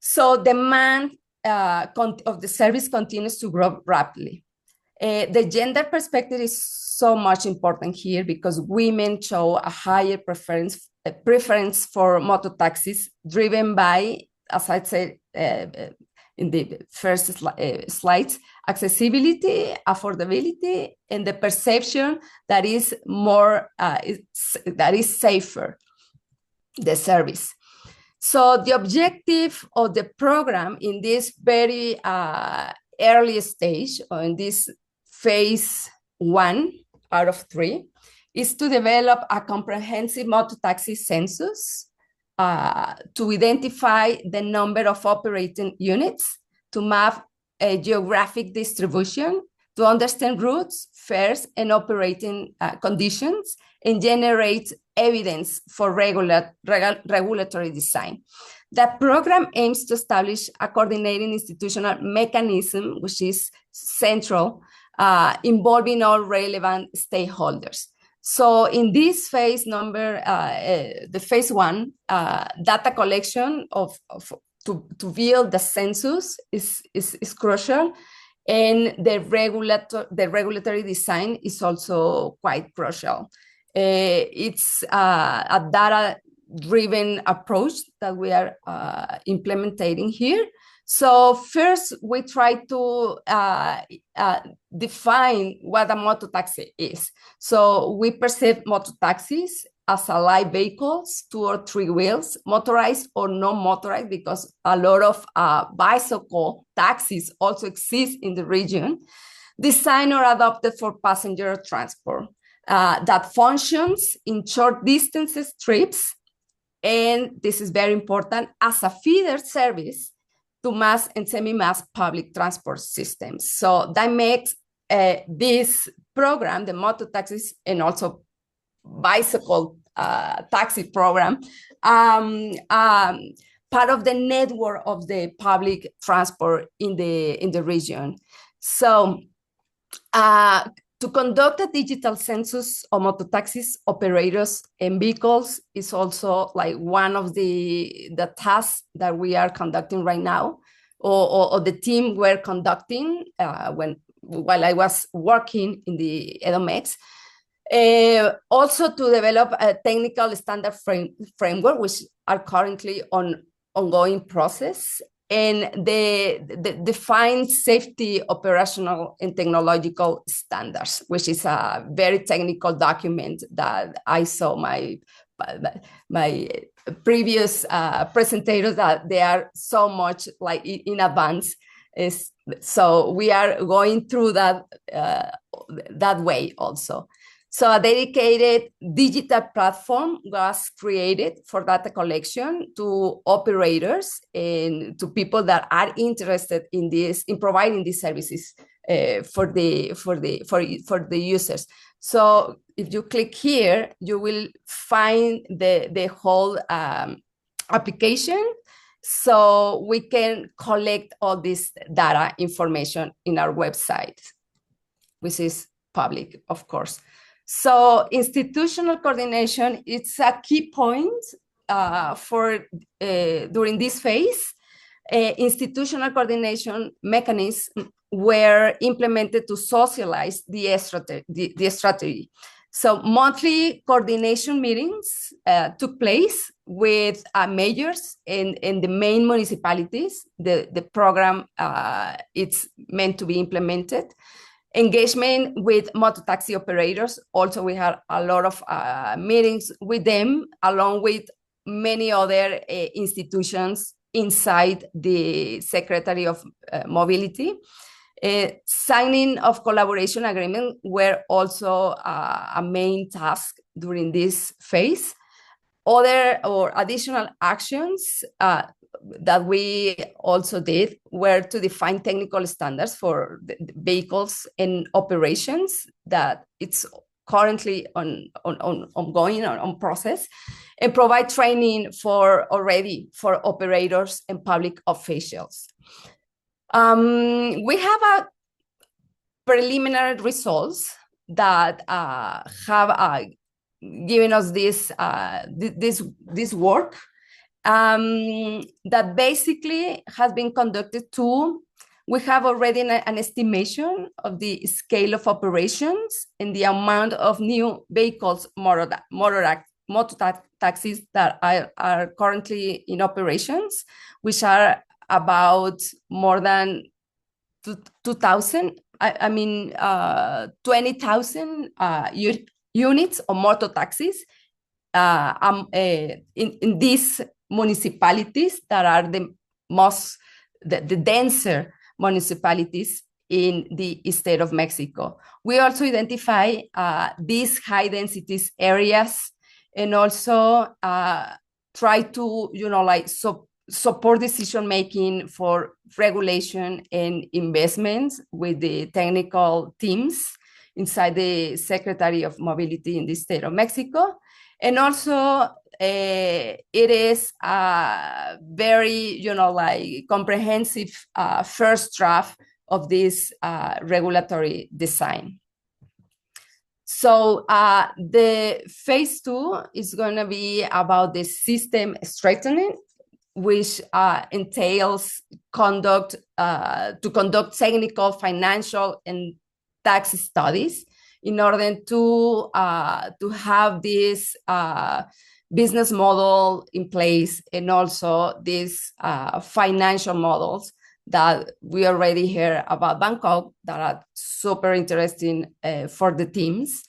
So demand of the service continues to grow rapidly. The gender perspective is so much important here because women show a higher preference for mototaxis, driven by, as I said in the first slides, accessibility, affordability, and the perception that is more that is safer, the service. So the objective of the program in this very early stage, or in this phase 1 out of 3, is to develop a comprehensive mototaxi census to identify the number of operating units, to map a geographic distribution, to understand routes, fares, and operating conditions, and generate evidence for regulatory design. The program aims to establish a coordinating institutional mechanism, which is central, involving all relevant stakeholders. So in this phase the phase 1, data collection to build the census is crucial, and the regulatory design is also quite crucial. It's a data-driven approach that we are implementing here. So first, we try to define what a mototaxi is. So we perceive mototaxis as light vehicles, 2 or 3 wheels, motorized or non-motorized, because a lot of bicycle taxis also exist in the region, designed or adopted for passenger transport, that functions in short distances trips, and this is very important, as a feeder service to mass and semi-mass public transport systems. So that makes this program, the motor taxis and also bicycle taxi program, part of the network of the public transport in the region. So to conduct a digital census of mototaxis, operators, and vehicles is also like one of the tasks that we are conducting right now, or the team were conducting while I was working in the EDOMEX. Also to develop a technical standard framework, which are currently on ongoing process, and they define safety, operational, and technological standards, which is a very technical document that I saw my previous presentators that they are so much like in advance. So we are going through that way also. So a dedicated digital platform was created for data collection to operators and to people that are interested in this, in providing these services for the users. So if you click here, you will find the whole application. So we can collect all this data information in our website, which is public, of course. So institutional coordination, it's a key point for during this phase. Institutional coordination mechanisms were implemented to socialize the strategy. So monthly coordination meetings took place with mayors in the main municipalities. The program it's meant to be implemented. Engagement with mototaxi operators. Also, we had a lot of meetings with them, along with many other institutions inside the Secretary of Mobility. Signing of collaboration agreement were also a main task during this phase. Other or additional actions that we also did were to define technical standards for the vehicles and operations that it's currently ongoing on process, and provide training for operators and public officials. We have a preliminary results that have given us this work that basically has been conducted to. We have already an estimation of the scale of operations and the amount of new vehicles, motor taxis that are currently in operations, which are about more than 2,000. 20,000 units of motor taxis in these municipalities that are the denser municipalities in the state of Mexico. We also identify these high densities areas, and also try to support decision making for regulation and investments with the technical teams inside the Secretary of Mobility in the state of Mexico. And also it is a very comprehensive first draft of this regulatory design. So the phase 2 is going to be about the system strengthening, which entails to conduct technical, financial, and tax studies in order to have this business model in place, and also these financial models that we already hear about Bangkok that are super interesting for the teams.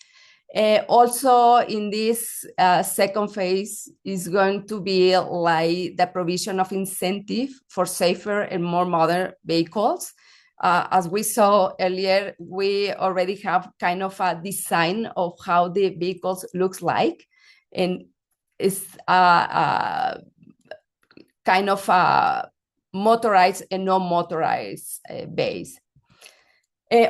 Also in this second phase is going to be like the provision of incentive for safer and more modern vehicles. As we saw earlier, we already have kind of a design of how the vehicles looks like, and it's kind of a motorized and non-motorized base.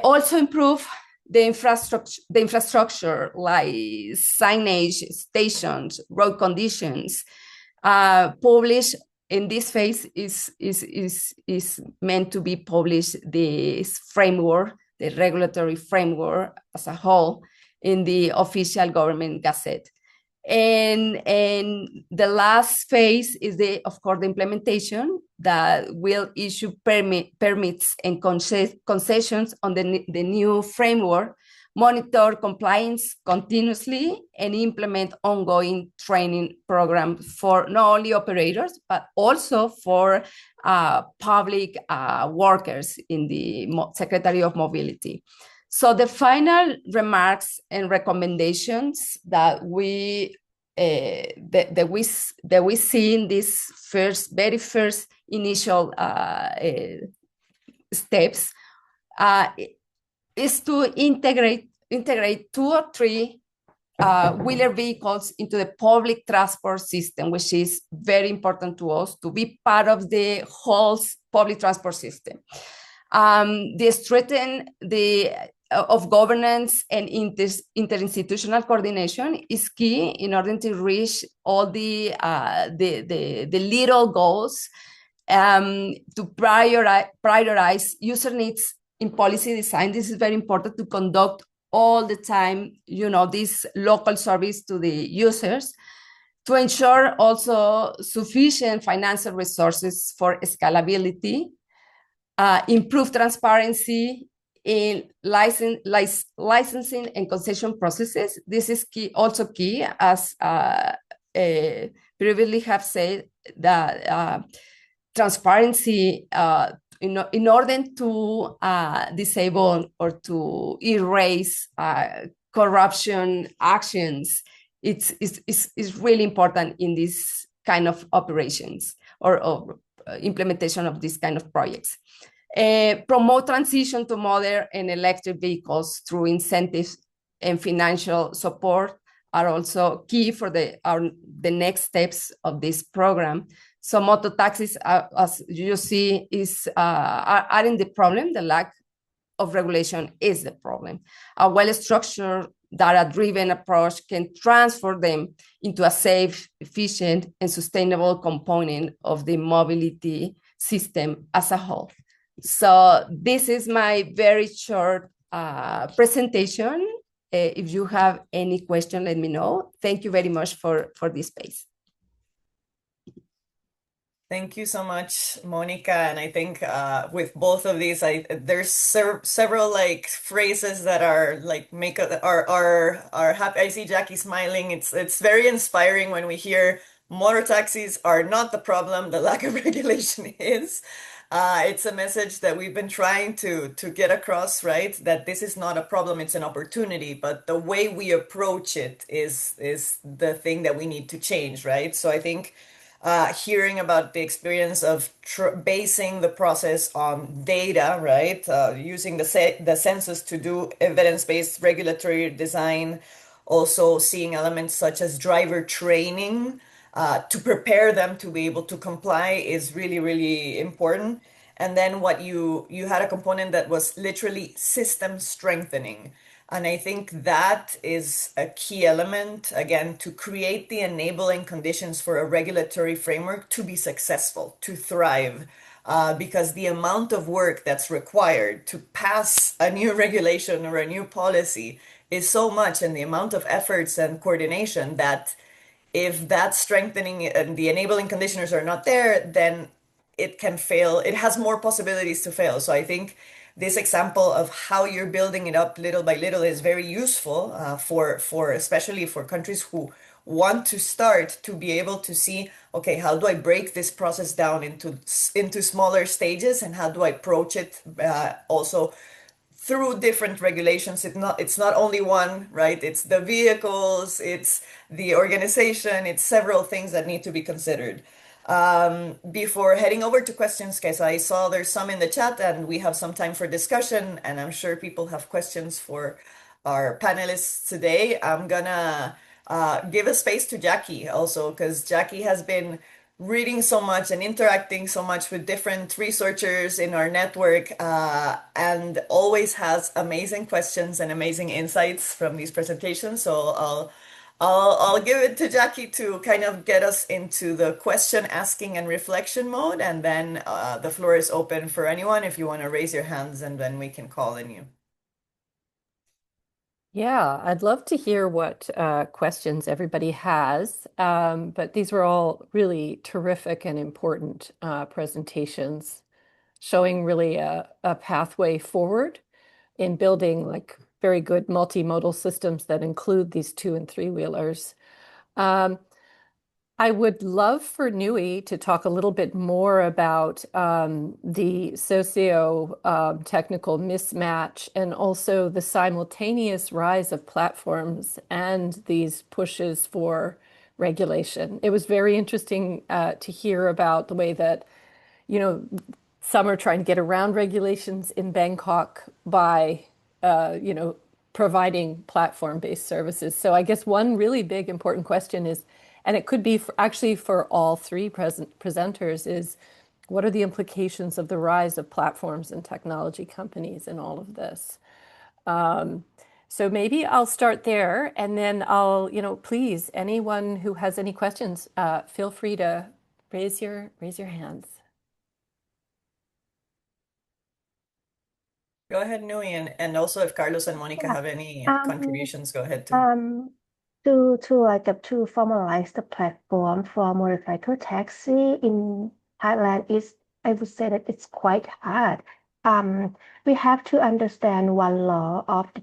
Also improve the infrastructure like signage, stations, road conditions. Publish in this phase is meant to be published this framework, the regulatory framework as a whole in the official government gazette. And the last phase is of course, the implementation that will issue permits and concessions on the new framework, monitor compliance continuously, and implement ongoing training programs for not only operators, but also for public workers in the Secretary of Mobility. So the final remarks and recommendations that we see in this very first initial steps is to integrate 2 or 3 wheeler vehicles into the public transport system, which is very important to us to be part of the whole public transport system. They strengthen of governance and interinstitutional coordination is key in order to reach all the little goals, to prioritize user needs in policy design. This is very important to conduct all the time, this local service to the users, to ensure also sufficient financial resources for scalability, improve transparency in licensing and concession processes. This is also key, as previously have said, that transparency in order to disable or to erase corruption actions, it's really important in this kind of operations or implementation of this kind of projects. Promote transition to modern and electric vehicles through incentives and financial support are also key for the next steps of this program. So motor taxis, as you see, aren't the problem. The lack of regulation is the problem. A well-structured, data-driven approach can transfer them into a safe, efficient, and sustainable component of the mobility system as a whole. So this is my very short presentation. If you have any question, let me know. Thank you very much for this space. Thank you so much, Monica. And I think with both of these, there's several phrases that are are happy. I see Jackie smiling. It's very inspiring when we hear motor taxis are not the problem, the lack of regulation is. It's a message that we've been trying to get across, right? That this is not a problem, it's an opportunity, but the way we approach it is the thing that we need to change, right? So I think hearing about the experience of basing the process on data, right? Using the census to do evidence-based regulatory design, also seeing elements such as driver training, to prepare them to be able to comply is really, really important. And then you had a component that was literally system strengthening. And I think that is a key element, again, to create the enabling conditions for a regulatory framework to be successful, to thrive. Because the amount of work that's required to pass a new regulation or a new policy is so much, and the amount of efforts and coordination that if that strengthening and the enabling conditioners are not there, then it can fail. It has more possibilities to fail. So I think this example of how you're building it up little by little is very useful for especially for countries who want to start to be able to see, okay, how do I break this process down into smaller stages, and how do I approach it also through different regulations. It's not only one, right? It's the vehicles, it's the organization, it's several things that need to be considered. Before heading over to questions, guys, I saw there's some in the chat and we have some time for discussion, and I'm sure people have questions for our panelists today. I'm gonna give a space to Jackie also, because Jackie has been reading so much and interacting so much with different researchers in our network, and always has amazing questions and amazing insights from these presentations. So I'll give it to Jackie to kind of get us into the question asking and reflection mode, and then the floor is open for anyone if you want to raise your hands, and then we can call in you. Yeah, I'd love to hear what questions everybody has, but these were all really terrific and important presentations, showing really a pathway forward in building like very good multimodal systems that include these 2- and 3-wheelers. I would love for Nui to talk a little bit more about the socio-technical mismatch and also the simultaneous rise of platforms and these pushes for regulation. It was very interesting to hear about the way that, you know, some are trying to get around regulations in Bangkok by, you know, providing platform-based services. So I guess one really big important question is, and it could be actually for all three presenters, is what are the implications of the rise of platforms and technology companies in all of this? So maybe I'll start there, and then I'll, you know, please, anyone who has any questions, feel free to raise your hands. Go ahead, Nui, and also if Carlos and Monica have any contributions, go ahead too. To formalize the platform for motorcycle taxi in Thailand is, I would say that it's quite hard. We have to understand one law of the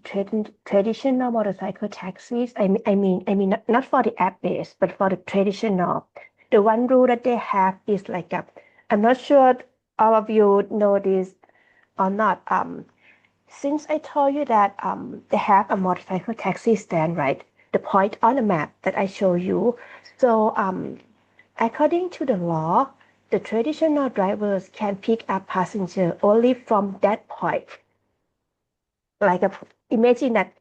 traditional motorcycle taxis. I mean, not for the app-based, but for the traditional. The one rule that they have is like I'm not sure all of you know this or not. Since I told you that they have a motorcycle taxi stand, right? The point on the map that I show you. So according to the law, the traditional drivers can pick up passenger only from that point. Like imagine that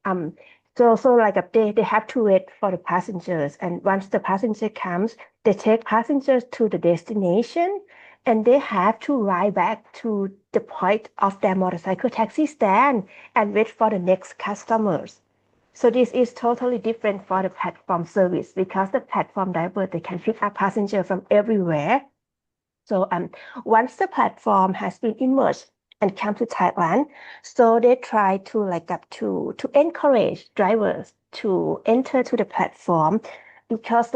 they have to wait for the passengers, and once the passenger comes, they take passengers to the destination, and they have to ride back to the point of their motorcycle taxi stand and wait for the next customers. So this is totally different for the platform service, because the platform driver, they can pick up passengers from everywhere. So once the platform has been emerged and come to Thailand, so they try to to encourage drivers to enter to the platform, because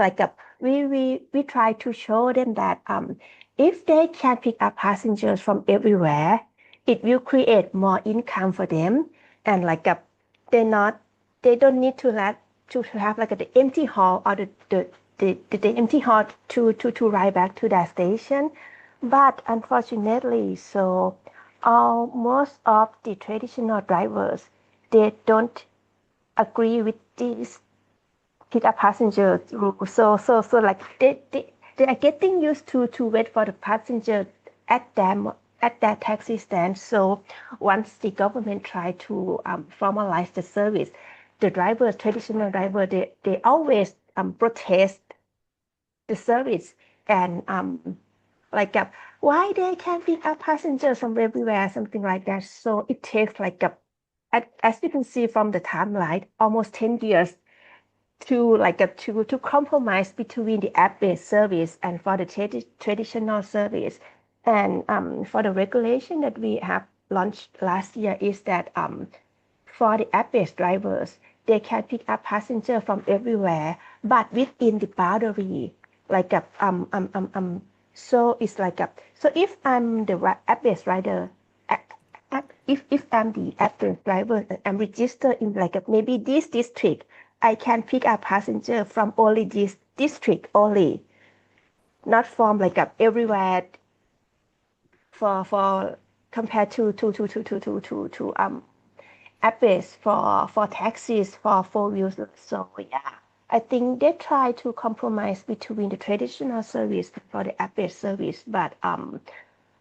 we try to show them that if they can pick up passengers from everywhere, it will create more income for them, and they don't need to have the empty hall or the empty hall to ride back to their station. But unfortunately, so most of the traditional drivers, they don't agree with these pick up passengers rule. So they are getting used to wait for the passenger at their taxi stand. So once the government try to formalize the service, the traditional driver, they always protest the service, and why they can pick up passengers from everywhere, something like that. So it takes as you can see from the timeline, almost 10 years to to compromise between the app-based service and for the traditional service. And for the regulation that we have launched last year is that for the app-based drivers, they can pick up passengers from everywhere, but within the boundary. So it's so if I'm the app-based rider, if I'm the app-based driver, I'm registered in maybe this district, I can pick up passenger from only this district only, not from everywhere. For compared to app-based for taxis for 4-wheelers. So yeah, I think they try to compromise between the traditional service for the app-based service, but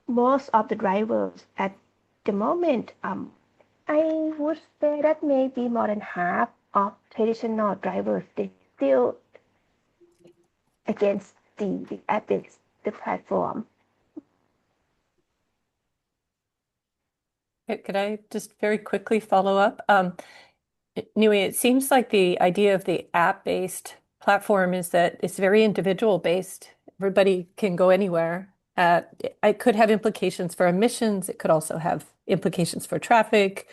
most of the drivers at the moment, I would say that maybe more than half of traditional drivers, they still against the app-based the platform. Could I just very quickly follow up? Nui, it seems like the idea of the app-based platform is that it's very individual-based. Everybody can go anywhere. It could have implications for emissions. It could also have implications for traffic.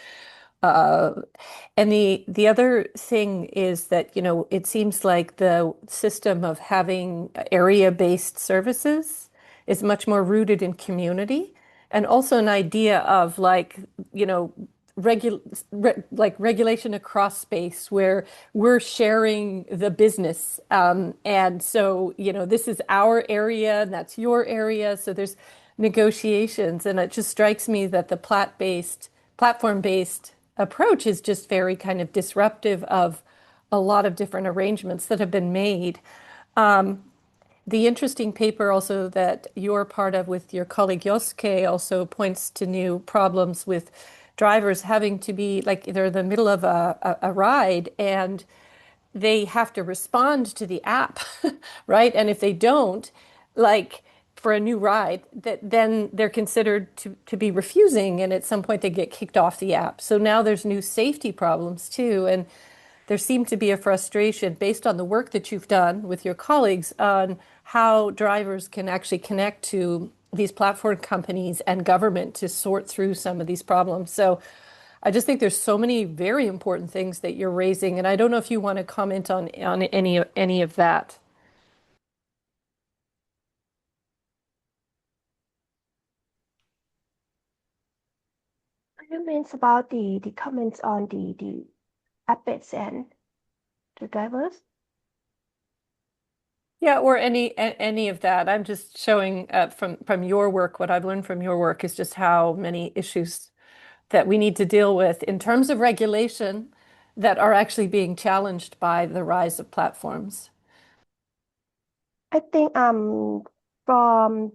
And the other thing is that, it seems like the system of having area-based services is much more rooted in community, and also an idea of like, regulation across space where we're sharing the business. And so, this is our area and that's your area. So there's negotiations. And it just strikes me that the platform-based approach is just very kind of disruptive of a lot of different arrangements that have been made. The interesting paper also that you're part of with your colleague Yosuke also points to new problems with drivers having to be like they're in the middle of a ride and they have to respond to the app, right? And if they don't, like for a new ride, then they're considered to be refusing, and at some point they get kicked off the app. So now there's new safety problems too, and there seemed to be a frustration based on the work that you've done with your colleagues on how drivers can actually connect to these platform companies and government to sort through some of these problems. So I just think there's so many very important things that you're raising, and I don't know if you want to comment on any of that. You means about the comments on the app-based and the drivers? Yeah, or any of that. I'm just showing from your work, what I've learned from your work is just how many issues that we need to deal with in terms of regulation that are actually being challenged by the rise of platforms. I think from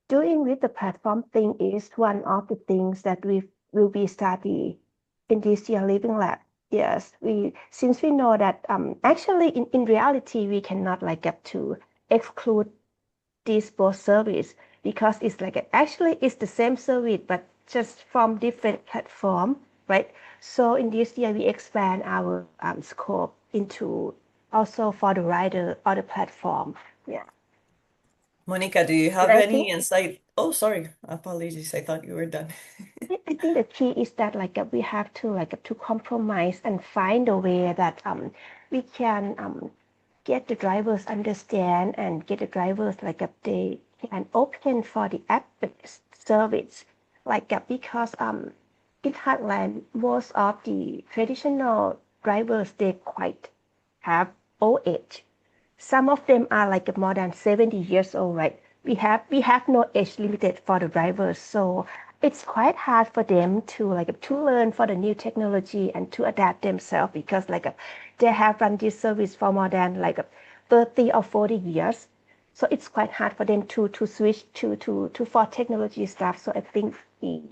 doing with the platform thing is one of the things that we will be study in this year living lab. Yes, since we know that actually in reality we cannot like get to exclude this both service because it's like actually it's the same service but just from different platform, right? So in this year we expand our scope into also for the rider or the platform. Yeah. Monica, do you have And I any think insight? Oh, sorry. Apologies. I thought you were done. I think the key is that like we have to like to compromise and find a way that we can get the drivers understand and get the drivers like they can open for the app-based service like because in Thailand most of the traditional drivers they quite have old age. Some of them are like more than 70 years old, right? We have no age limited for the drivers, so it's quite hard for them to like to learn for the new technology and to adapt themselves because like they have run this service for more than like 30 or 40 years. So it's quite hard for them to switch to for technology stuff. So I think the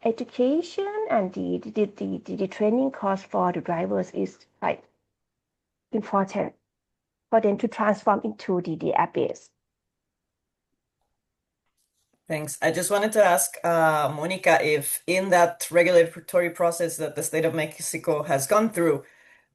education and the training course for the drivers is quite important for them to transform into the app base. Thanks. I just wanted to ask Monica if in that regulatory process that the state of Mexico has gone through,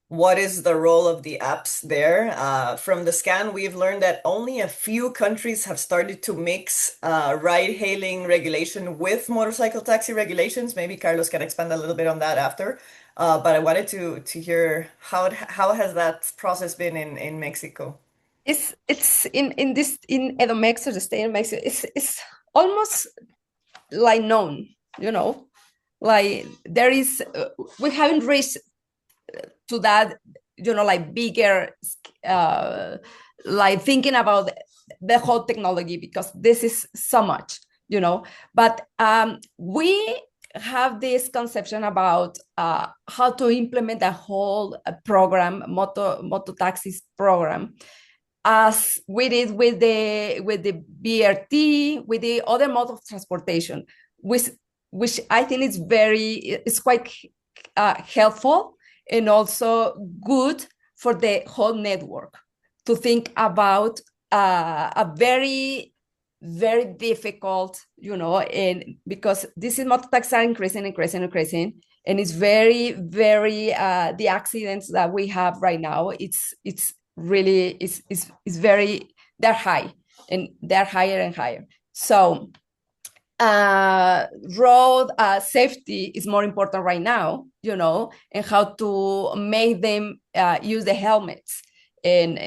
what is the role of the apps there? From the scan, we've learned that only a few countries have started to mix ride-hailing regulation with motorcycle taxi regulations. Maybe Carlos can expand a little bit on that after. But I wanted to hear how has that process been in Mexico? It's in Edomex or the state of Mexico. It's almost like known, like there is we haven't reached to that, like bigger, like thinking about the whole technology because this is so much, but we have this conception about how to implement a whole program, moto taxis program, as we did with the BRT, with the other mode of transportation, which I think is quite helpful and also good for the whole network to think about a very very difficult, and because this is motor taxis are increasing, and it's very, very the accidents that we have right now, it's really it's very, they're high, and they're higher and higher. So road safety is more important right now, and how to make them use the helmets, and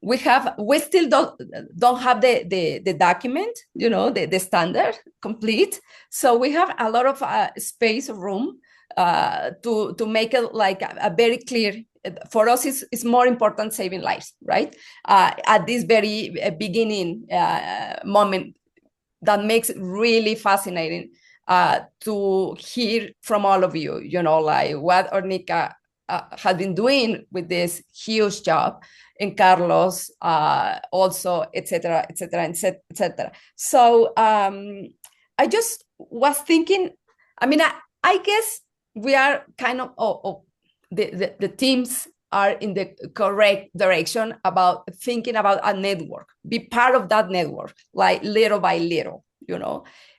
we still don't have the document, the standard complete. So we have a lot of space of room to make it like a very clear. For us, it's more important saving lives, right? At this very beginning moment, that makes it really fascinating to hear from all of you, like what Ornica has been doing with this huge job, and Carlos also, etc., etc., etc. So I just was thinking, I guess we are kind of, the teams are in the correct direction about thinking about a network, be part of that network, like little by little,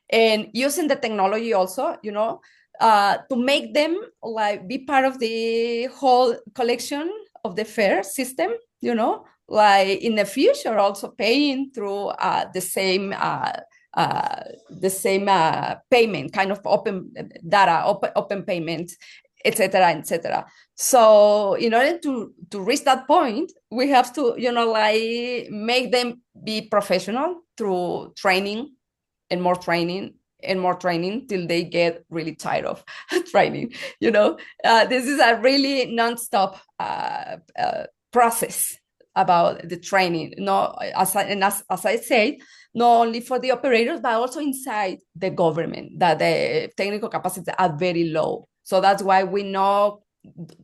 and using the technology also, to make them like be part of the whole collection of the fare system, like in the future also paying through the same payment, kind of open data, open payment, etc., etc. So in order to reach that point, we have to, like make them be professional through training and more training and more training till they get really tired of training. This is a really nonstop process about the training. As I said, not only for the operators, but also inside the government, that the technical capacities are very low. So that's why we knock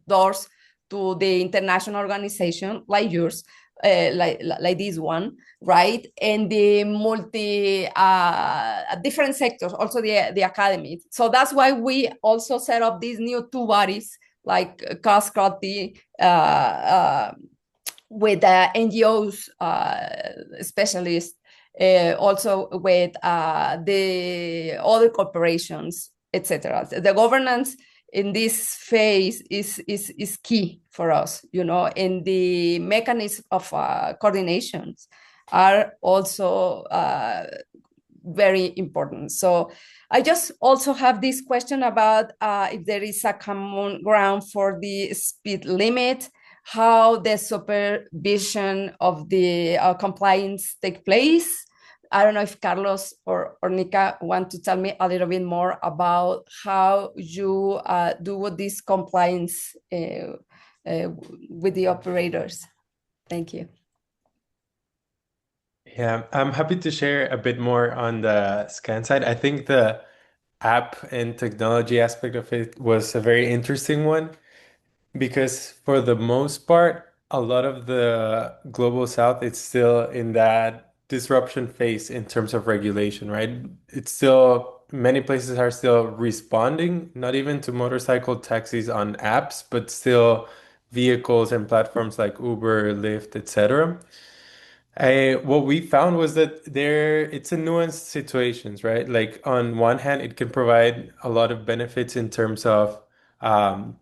doors to the international organization like yours, like this one, right? And the different sectors, also the academy. So that's why we also set up these new two bodies, like cost quality, with NGOs specialists, also with the other corporations, etc. The governance in this phase is key for us, and the mechanisms of coordinations are also very important. So I just also have this question about if there is a common ground for the speed limit, how the supervision of the compliance take place. I don't know if Carlos or Nika want to tell me a little bit more about how you do this compliance with the operators. Thank you. Yeah, I'm happy to share a bit more on the scan side. I think the app and technology aspect of it was a very interesting one because for the most part, a lot of the global south, it's still in that disruption phase in terms of regulation, right? It's still, many places are still responding, not even to motorcycle taxis on apps, but still vehicles and platforms like Uber, Lyft, etc. What we found was that it's a nuanced situations, right? Like on one hand, it can provide a lot of benefits in terms of um,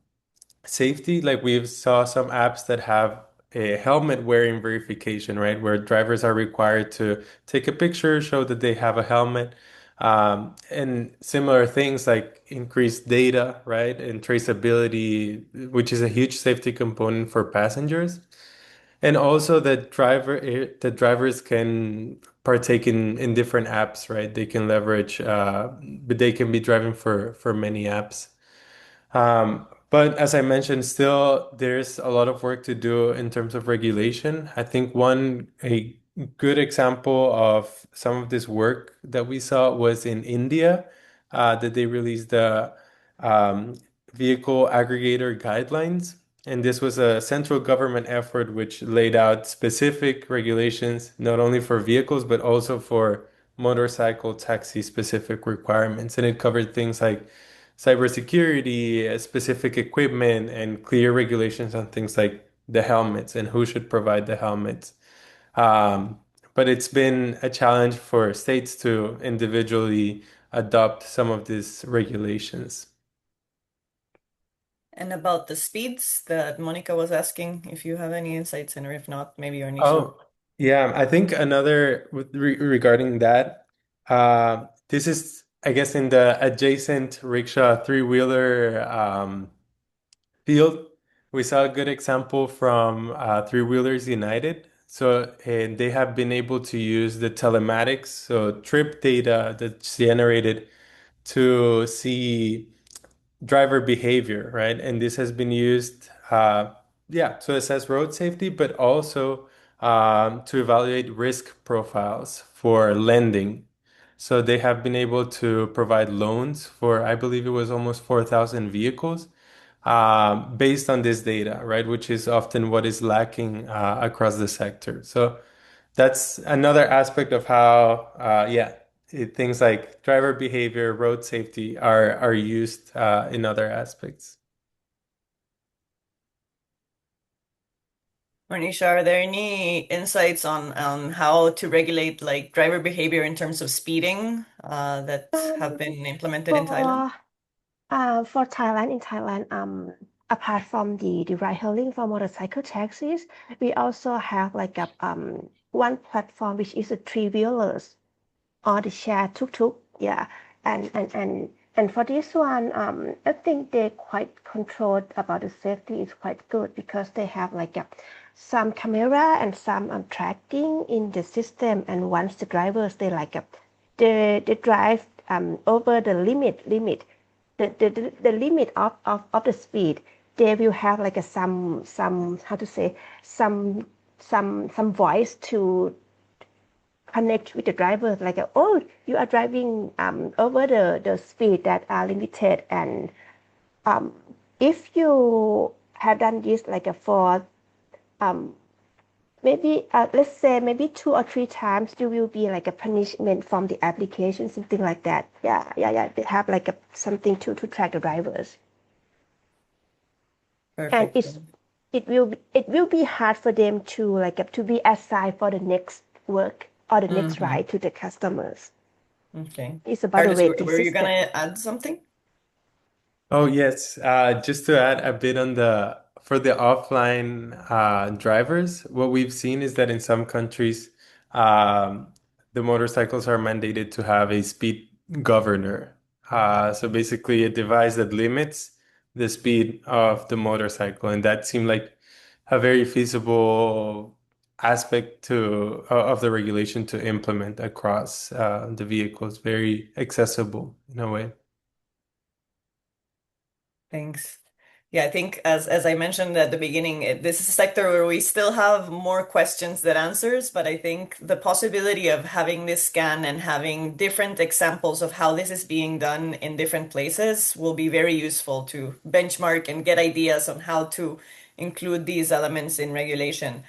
safety. Like we saw some apps that have a helmet wearing verification, right? Where drivers are required to take a picture, show that they have a helmet, and similar things like increased data, right? And traceability, which is a huge safety component for passengers. And also that the drivers can partake in different apps, right? They can leverage, but they can be driving for many apps. But as I mentioned, still there's a lot of work to do in terms of regulation. I think a good example of some of this work that we saw was in India, that they released the um, vehicle aggregator guidelines. And this was a central government effort which laid out specific regulations, not only for vehicles, but also for motorcycle taxi specific requirements. And it covered things like cybersecurity, specific equipment, and clear regulations on things like the helmets and who should provide the helmets. Um, but it's been a challenge for states to individually adopt some of these regulations. And about the speeds that Monica was asking, if you have any insights, and if not, maybe Arnisha. Oh, yeah. I think another regarding that, this is, I guess, in the adjacent rickshaw three-wheeler field. We saw a good example from Three Wheelers United. So, and they have been able to use the telematics, so trip data that's generated to see driver behavior, right? And this has been used, yeah, to assess road safety, but also to evaluate risk profiles for lending. So they have been able to provide loans for, I believe it was almost 4,000 vehicles based on this data, right? Which is often what is lacking across the sector. So that's another aspect of how, yeah, things like driver behavior, road safety are used in other aspects. Arnisha, are there any insights on how to regulate like driver behavior in terms of speeding that have been implemented in Thailand? For Thailand, in Thailand, apart from the ride hailing for motorcycle taxis, we also have like a one platform which is a three-wheelers or the share tuk-tuk. Yeah. And for this one, I think they're quite controlled about the safety is quite good because they have like some camera and some tracking in the system. And once the drivers, they drive over the limit the limit of the speed, they will have like some how to say some voice to connect with the driver, like oh, you are driving over the speed that are limited, and um, if you have done this like for um, maybe let's say maybe 2 or 3 times, you will be like a punishment from the application, something like that. Yeah. They have like something to track the drivers. And Perfect. it will be hard for them to like to be assigned for the next work or the next ride to the customers. Okay. It's about the Carlos, rating were you system. gonna add something? Oh, yes. Just to add a bit on for the offline drivers, what we've seen is that in some countries, the motorcycles are mandated to have a speed governor. So basically, a device that limits the speed of the motorcycle, and that seemed like a very feasible aspect of the regulation to implement across the vehicles, very accessible in a way. Thanks. Yeah, I think as I mentioned at the beginning, this is a sector where we still have more questions than answers, but I think the possibility of having this scan and having different examples of how this is being done in different places will be very useful to benchmark and get ideas on how to include these elements in regulation.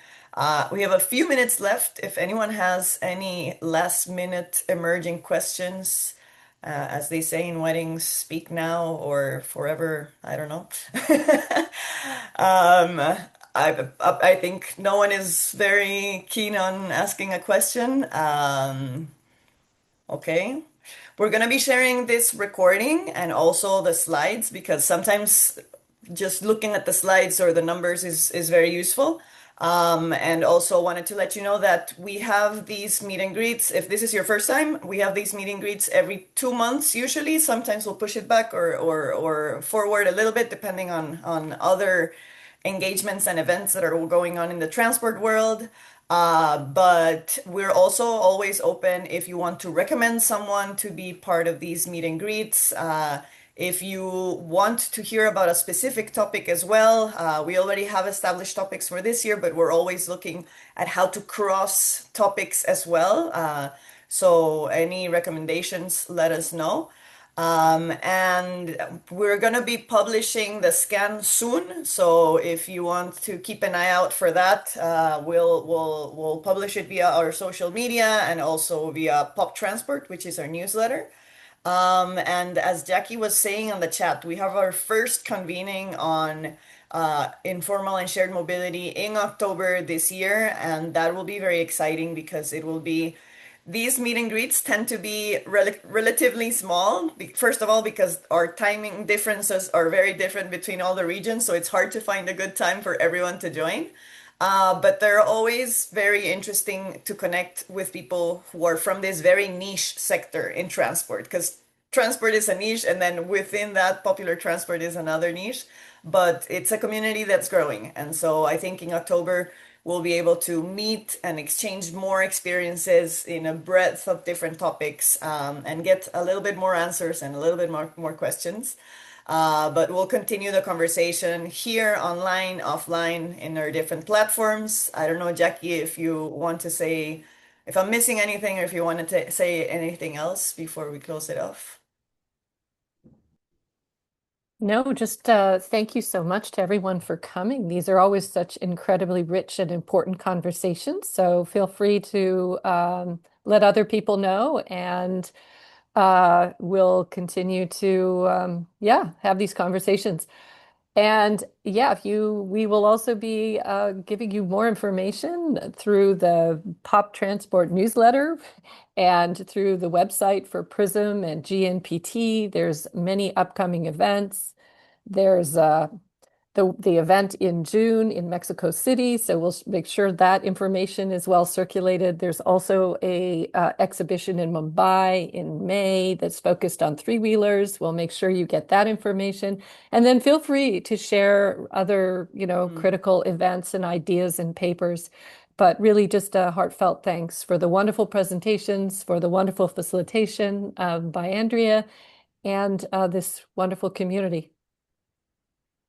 We have a few minutes left. If anyone has any last minute emerging questions, as they say in weddings, speak now or forever. I don't know. I think no one is very keen on asking a question. Okay. We're gonna be sharing this recording and also the slides because sometimes just looking at the slides or the numbers is very useful. And also wanted to let you know that we have these meet and greets. If this is your first time, we have these meet and greets every 2 months usually. Sometimes we'll push it back or forward a little bit depending on other engagements and events that are going on in the transport world. But we're also always open if you want to recommend someone to be part of these meet and greets. If you want to hear about a specific topic as well, we already have established topics for this year, but we're always looking at how to cross topics as well. So any recommendations, let us know. And we're gonna be publishing the scan soon. So if you want to keep an eye out for that, we'll publish it via our social media and also via Pop Transport, which is our newsletter. And as Jackie was saying on the chat, we have our first convening on informal and shared mobility in October this year, and that will be very exciting because it will be these meet and greets tend to be relatively small. First of all, because our timing differences are very different between all the regions, so it's hard to find a good time for everyone to join. But they're always very interesting to connect with people who are from this very niche sector in transport, because transport is a niche, and then within that, popular transport is another niche. But it's a community that's growing. And so I think in October, we'll be able to meet and exchange more experiences in a breadth of different topics, and get a little bit more answers and a little bit more questions. But we'll continue the conversation here, online, offline, in our different platforms. I don't know, Jackie, if you want to say, if I'm missing anything, or if you wanted to say anything else before we close it off. No, just thank you so much to everyone for coming. These are always such incredibly rich and important conversations. So feel free to let other people know, and we'll continue to have these conversations. And yeah, we will also be giving you more information through the Pop Transport newsletter and through the website for PRISM and GNPT. There's many upcoming events. There's the event in June in Mexico City, so we'll make sure that information is well circulated. There's also a exhibition in Mumbai in May that's focused on three-wheelers. We'll make sure you get that information, and then feel free to share other, critical events and ideas and papers. But really, just a heartfelt thanks for the wonderful presentations, for the wonderful facilitation by Andrea, and this wonderful community.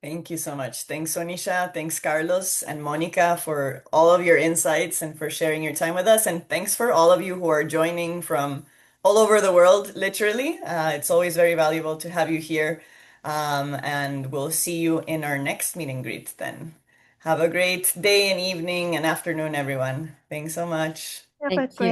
Thank you so much. Thanks, Onisha. Thanks, Carlos and Monica, for all of your insights and for sharing your time with us. And thanks for all of you who are joining from all over the world, literally. It's always very valuable to have you here. And we'll see you in our next meet and greet then. Have a great day and evening and afternoon, everyone. Thanks so much. Have a Thank you. great